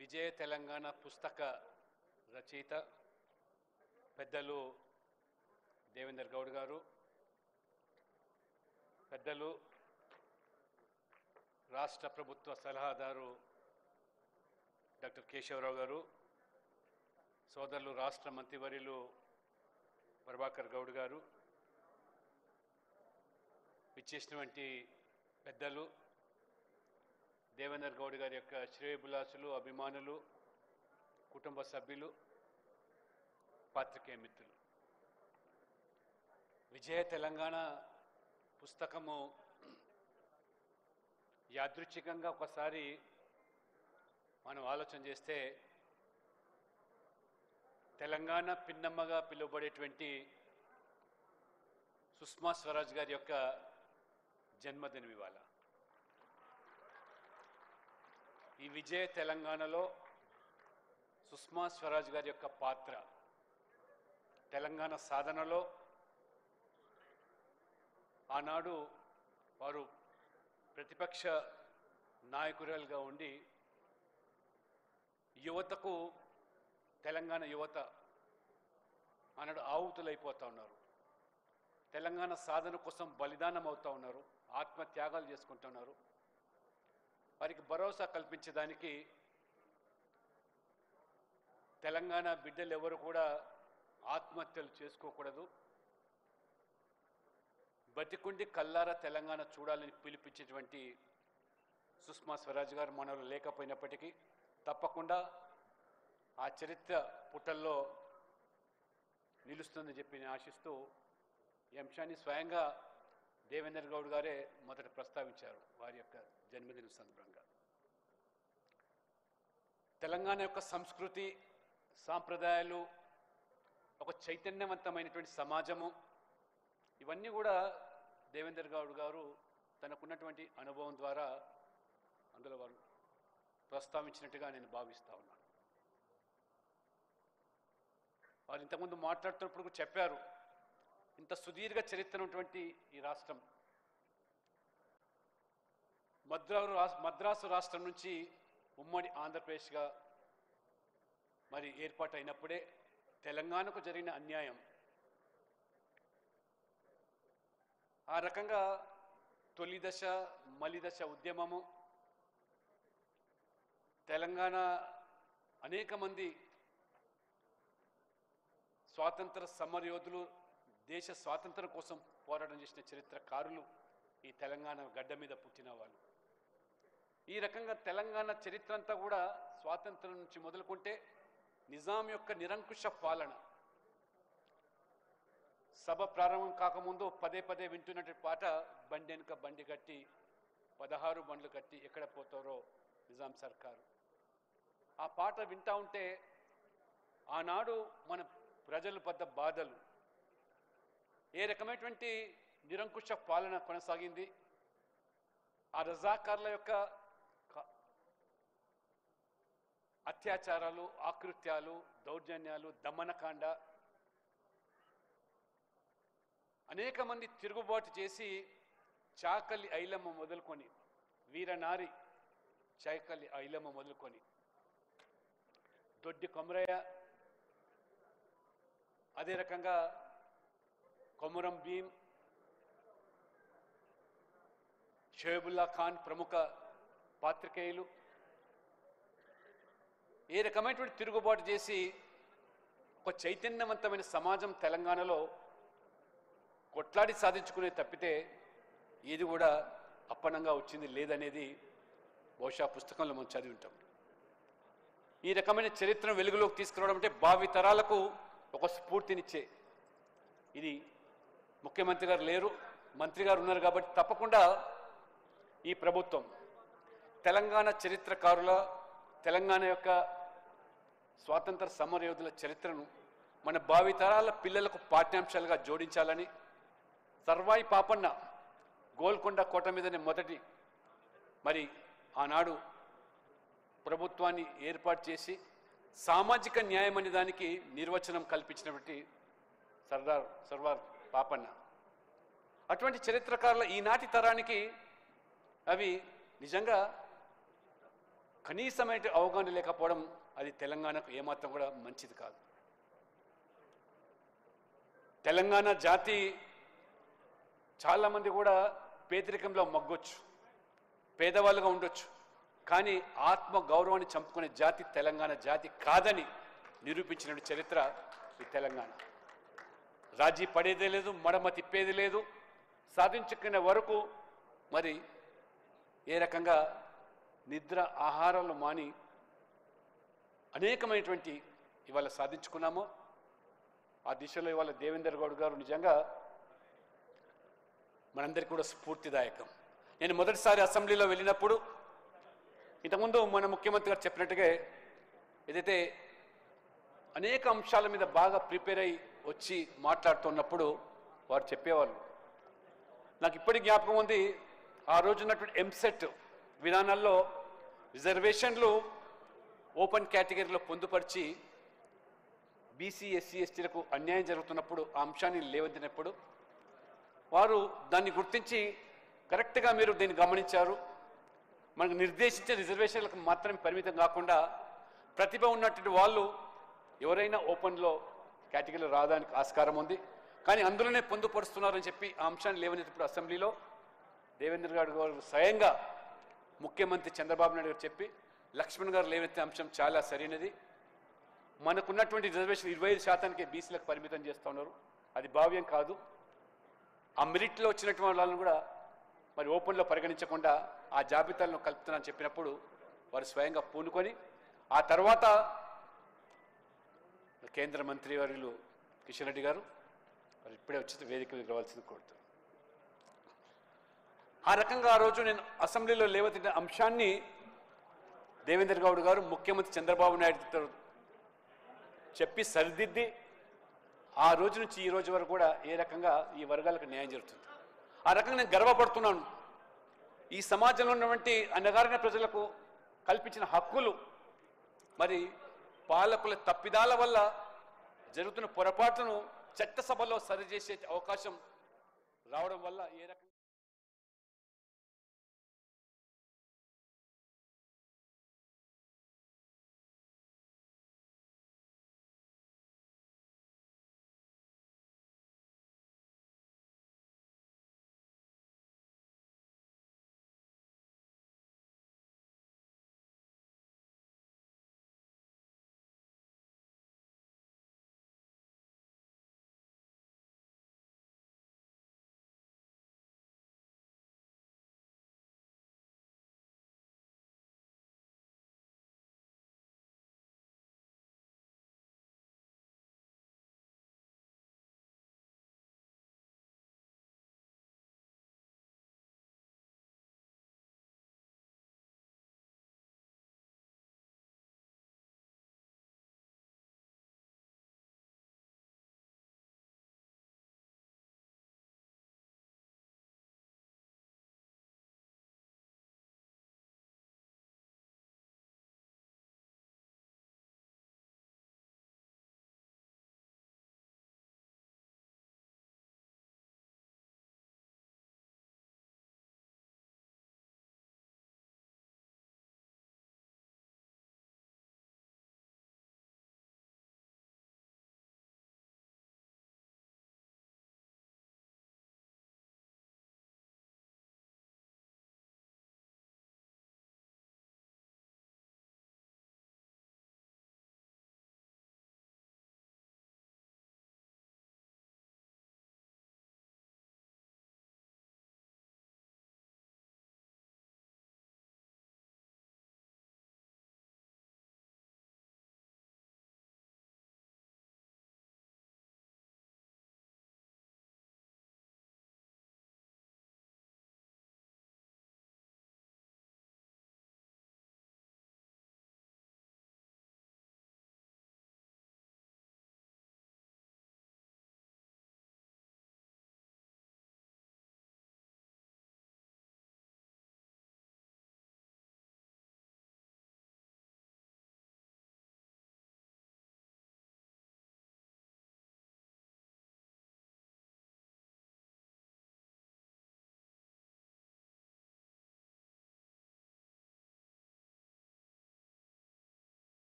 విజయ తెలంగాణ పుస్తక రచయిత పెద్దలు దేవేందర్ గౌడ్ గారు, పెద్దలు రాష్ట్ర ప్రభుత్వ సలహాదారు డాక్టర్ కేశవరావు గారు, సోదరులు రాష్ట్ర మంత్రివర్యులు ప్రభాకర్ గౌడ్ గారు, విచ్చేసినటువంటి పెద్దలు దేవేందర్ గౌడ్ గారి యొక్క శ్రేయోభిలాషులు, అభిమానులు, కుటుంబ సభ్యులు, పాత్రికేయ మిత్రులు, విజయ తెలంగాణ పుస్తకము యాదృచ్ఛికంగా ఒకసారి మనం ఆలోచన చేస్తే తెలంగాణ పిన్నమ్మగా పిలువబడేటువంటి సుష్మా స్వరాజ్ గారి యొక్క జన్మదినం ఇవాళ. ఈ విజయ తెలంగాణలో సుష్మా స్వరాజ్ గారి యొక్క పాత్ర, తెలంగాణ సాధనలో ఆనాడు వారు ప్రతిపక్ష నాయకురాలుగా ఉండి యువతకు, తెలంగాణ యువత ఆనాడు ఆహుతులైపోతూ ఉన్నారు. తెలంగాణ సాధన కోసం బలిదానం అవుతూ ఉన్నారు, ఆత్మత్యాగాలు చేసుకుంటున్నారు. వారికి భరోసా కల్పించడానికి తెలంగాణ బిడ్డలు ఎవరు కూడా ఆత్మహత్యలు చేసుకోకూడదు, బతికుండి కల్లారా తెలంగాణ చూడాలని పిలిపించేటువంటి సుష్మా స్వరాజ్ గారు మనలో లేకపోయినప్పటికీ తప్పకుండా ఆ చరిత్ర పుటల్లో నిలుస్తుందని చెప్పి నేను ఆశిస్తూ ఈ అంశాన్ని స్వయంగా దేవేందర్ గౌడ్ గారే మొదట ప్రస్తావించారు వారి యొక్క జన్మదిన సందర్భంగా. తెలంగాణ యొక్క సంస్కృతి, సాంప్రదాయాలు, ఒక చైతన్యవంతమైనటువంటి సమాజము, ఇవన్నీ కూడా దేవేందర్ గౌడ్ గారు తనకున్నటువంటి అనుభవం ద్వారా అందులో వారు ప్రస్తావించినట్టుగా నేను భావిస్తా ఉన్నాను. వారు ఇంతకుముందు మాట్లాడుతున్నప్పుడు చెప్పారు, ఇంత సుదీర్ఘ చరిత్ర ఉన్నటువంటి ఈ రాష్ట్రం మద్రాసు రాష్ట్రం నుంచి ఉమ్మడి ఆంధ్రప్రదేశ్గా మరి ఏర్పాటైనప్పుడే తెలంగాణకు జరిగిన అన్యాయం, ఆ రకంగా తొలి దశ మలి దశ ఉద్యమము, తెలంగాణ అనేక మంది స్వాతంత్ర సమరయోధులు, దేశ స్వాతంత్రం కోసం పోరాటం చేసిన చరిత్రకారులు ఈ తెలంగాణ గడ్డ మీద పుట్టిన వాళ్ళు. ఈ రకంగా తెలంగాణ చరిత్ర అంతా కూడా స్వాతంత్రం నుంచి మొదలుకుంటే నిజాం యొక్క నిరంకుశ పాలన. సభ ప్రారంభం కాకముందు పదే పదే వింటున్నటువంటి పాట, బండి వెనుక బండి కట్టి 16 బండ్లు కట్టి ఎక్కడ పోతారో నిజాం సర్కారు. ఆ పాట వింటా ఉంటే ఆనాడు మన ప్రజలు పడ్డ బాధలు, ఏ రకమైనటువంటి నిరంకుశ పాలన కొనసాగింది, ఆ రజాకార్ల యొక్క అత్యాచారాలు, ఆకృత్యాలు, దౌర్జన్యాలు, దమనకాండ, అనేక మంది తిరుగుబాటు చేసి చాకలి ఐలమ్మ మొదలుకొని, వీరనారి చాకలి ఐలమ్మ మొదలుకొని, దొడ్డి కొమరయ్య, అదే రకంగా కొమురం భీం, షోయబుల్లా ఖాన్ ప్రముఖ పాత్రికేయులు ఏ రకమైనటువంటి తిరుగుబాటు చేసి ఒక చైతన్యవంతమైన సమాజం తెలంగాణలో కొట్లాడి సాధించుకునే తప్పితే ఏది కూడా అప్పనంగా వచ్చింది లేదనేది బహుశా పుస్తకంలో మనం చదివి ఉంటాం. ఈ రకమైన చరిత్రను వెలుగులోకి తీసుకురావడం అంటే భావి తరాలకు ఒక స్ఫూర్తినిచ్చే, ఇది ముఖ్యమంత్రి గారు లేరు, మంత్రి గారు ఉన్నారు కాబట్టి తప్పకుండా ఈ ప్రభుత్వం తెలంగాణ చరిత్రకారుల, తెలంగాణ యొక్క స్వాతంత్ర సమరయోధుల చరిత్రను మన భావితరాల పిల్లలకు పాఠ్యాంశాలుగా జోడించాలని సర్వాయి పాపన్న గోల్కొండ కోట మీదనే మొదటి మరి ఆనాడు ప్రభుత్వాన్ని ఏర్పాటు చేసి సామాజిక న్యాయం అనే దానికి నిర్వచనం కల్పించినటువంటి సర్వార్ పాపన్న. అటువంటి చరిత్రకారుల ఈనాటి తరానికి అవి నిజంగా కనీసమైన అవగాహన లేకపోవడం అది తెలంగాణకు ఏమాత్రం కూడా మంచిది కాదు. తెలంగాణ జాతి చాలామంది కూడా పేదరికంలో మగ్గొచ్చు, పేదవాళ్ళుగా ఉండొచ్చు, కానీ ఆత్మ గౌరవాన్ని చంపుకునే జాతి తెలంగాణ జాతి కాదని నిరూపించిన చరిత్ర ఈ తెలంగాణ. రాజీ పడేదే లేదు, మడమ తిప్పేది లేదు, సాధించుకునే వరకు మరి ఏ రకంగా నిద్ర ఆహారాలు మాని అనేకమైనటువంటి ఇవాళ సాధించుకున్నామో ఆ దిశలో ఇవాళ దేవేందర్ గౌడ్ గారు నిజంగా మనందరికీ కూడా స్ఫూర్తిదాయకం. నేను మొదటిసారి అసెంబ్లీలో వెళ్ళినప్పుడు ఇంతకుముందు మన ముఖ్యమంత్రి గారు చెప్పినట్టుగా ఏదైతే అనేక అంశాల మీద బాగా ప్రిపేర్ అయ్యి వచ్చి మాట్లాడుతున్నప్పుడు వారు చెప్పేవాళ్ళు. నాకు ఇప్పటి జ్ఞాపకం ఉంది, ఆ రోజు ఉన్నటువంటి ఎంసెట్ విధానాల్లో రిజర్వేషన్లు ఓపెన్ కేటగిరీలో పొందుపరిచి బీసీ ఎస్సీ ఎస్టీలకు అన్యాయం జరుగుతున్నప్పుడు ఆ అంశాన్ని లేవనెత్తినప్పుడు వారు దాన్ని గుర్తించి కరెక్ట్గా మీరు దీన్ని గమనించారు. మనకు నిర్దేశించిన రిజర్వేషన్లకు మాత్రమే పరిమితం కాకుండా ప్రతిభ ఉన్నటువంటి వాళ్ళు ఎవరైనా ఓపెన్లో కేటగిరీలో రావడానికి ఆస్కారం ఉంది, కానీ అందులోనే పొందుపరుస్తున్నారని చెప్పి ఆ అంశాన్ని లేవనెత్తినప్పుడు అసెంబ్లీలో దేవేంద్ర గారు స్వయంగా ముఖ్యమంత్రి చంద్రబాబు నాయుడు గారు చెప్పి లక్ష్మణ్ గారు లేవనెత్తిన అంశం చాలా సరైనది. మనకున్నటువంటి రిజర్వేషన్ 25%కే బీసీలకు పరిమితం చేస్తూ ఉన్నారు. అది భావ్యం కాదు. ఆ మెరిట్లో వచ్చినటువంటి వాళ్ళని కూడా మరి ఓపెన్లో పరిగణించకుండా ఆ జాబితాలను కలుపుతున్నారని చెప్పినప్పుడు వారు స్వయంగా పూనుకొని ఆ తర్వాత కేంద్ర మంత్రి వర్యులు కిషన్ రెడ్డి గారు మరి ఇప్పుడే వచ్చి వేదిక మీద రావాల్సింది కోరుతారు. ఆ రకంగా ఆ రోజు నేను అసెంబ్లీలో లేవనెత్తిన అంశాన్ని దేవేంద్ర గౌడ్ గారు ముఖ్యమంత్రి చంద్రబాబు నాయుడు చెప్పి సరిదిద్ది ఆ రోజు నుంచి ఈ రోజు వరకు కూడా ఏ రకంగా ఈ వర్గాలకు న్యాయం జరుగుతుంది. ఆ రకంగా నేను గర్వపడుతున్నాను. ఈ సమాజంలో ఉన్నటువంటి అణగారిన ప్రజలకు కల్పించిన హక్కులు మరి పాలకుల తప్పిదాల వల్ల జరుగుతున్న పొరపాటును చట్టసభలో సరిచేసే అవకాశం రావడం వల్ల ఏ రకంగా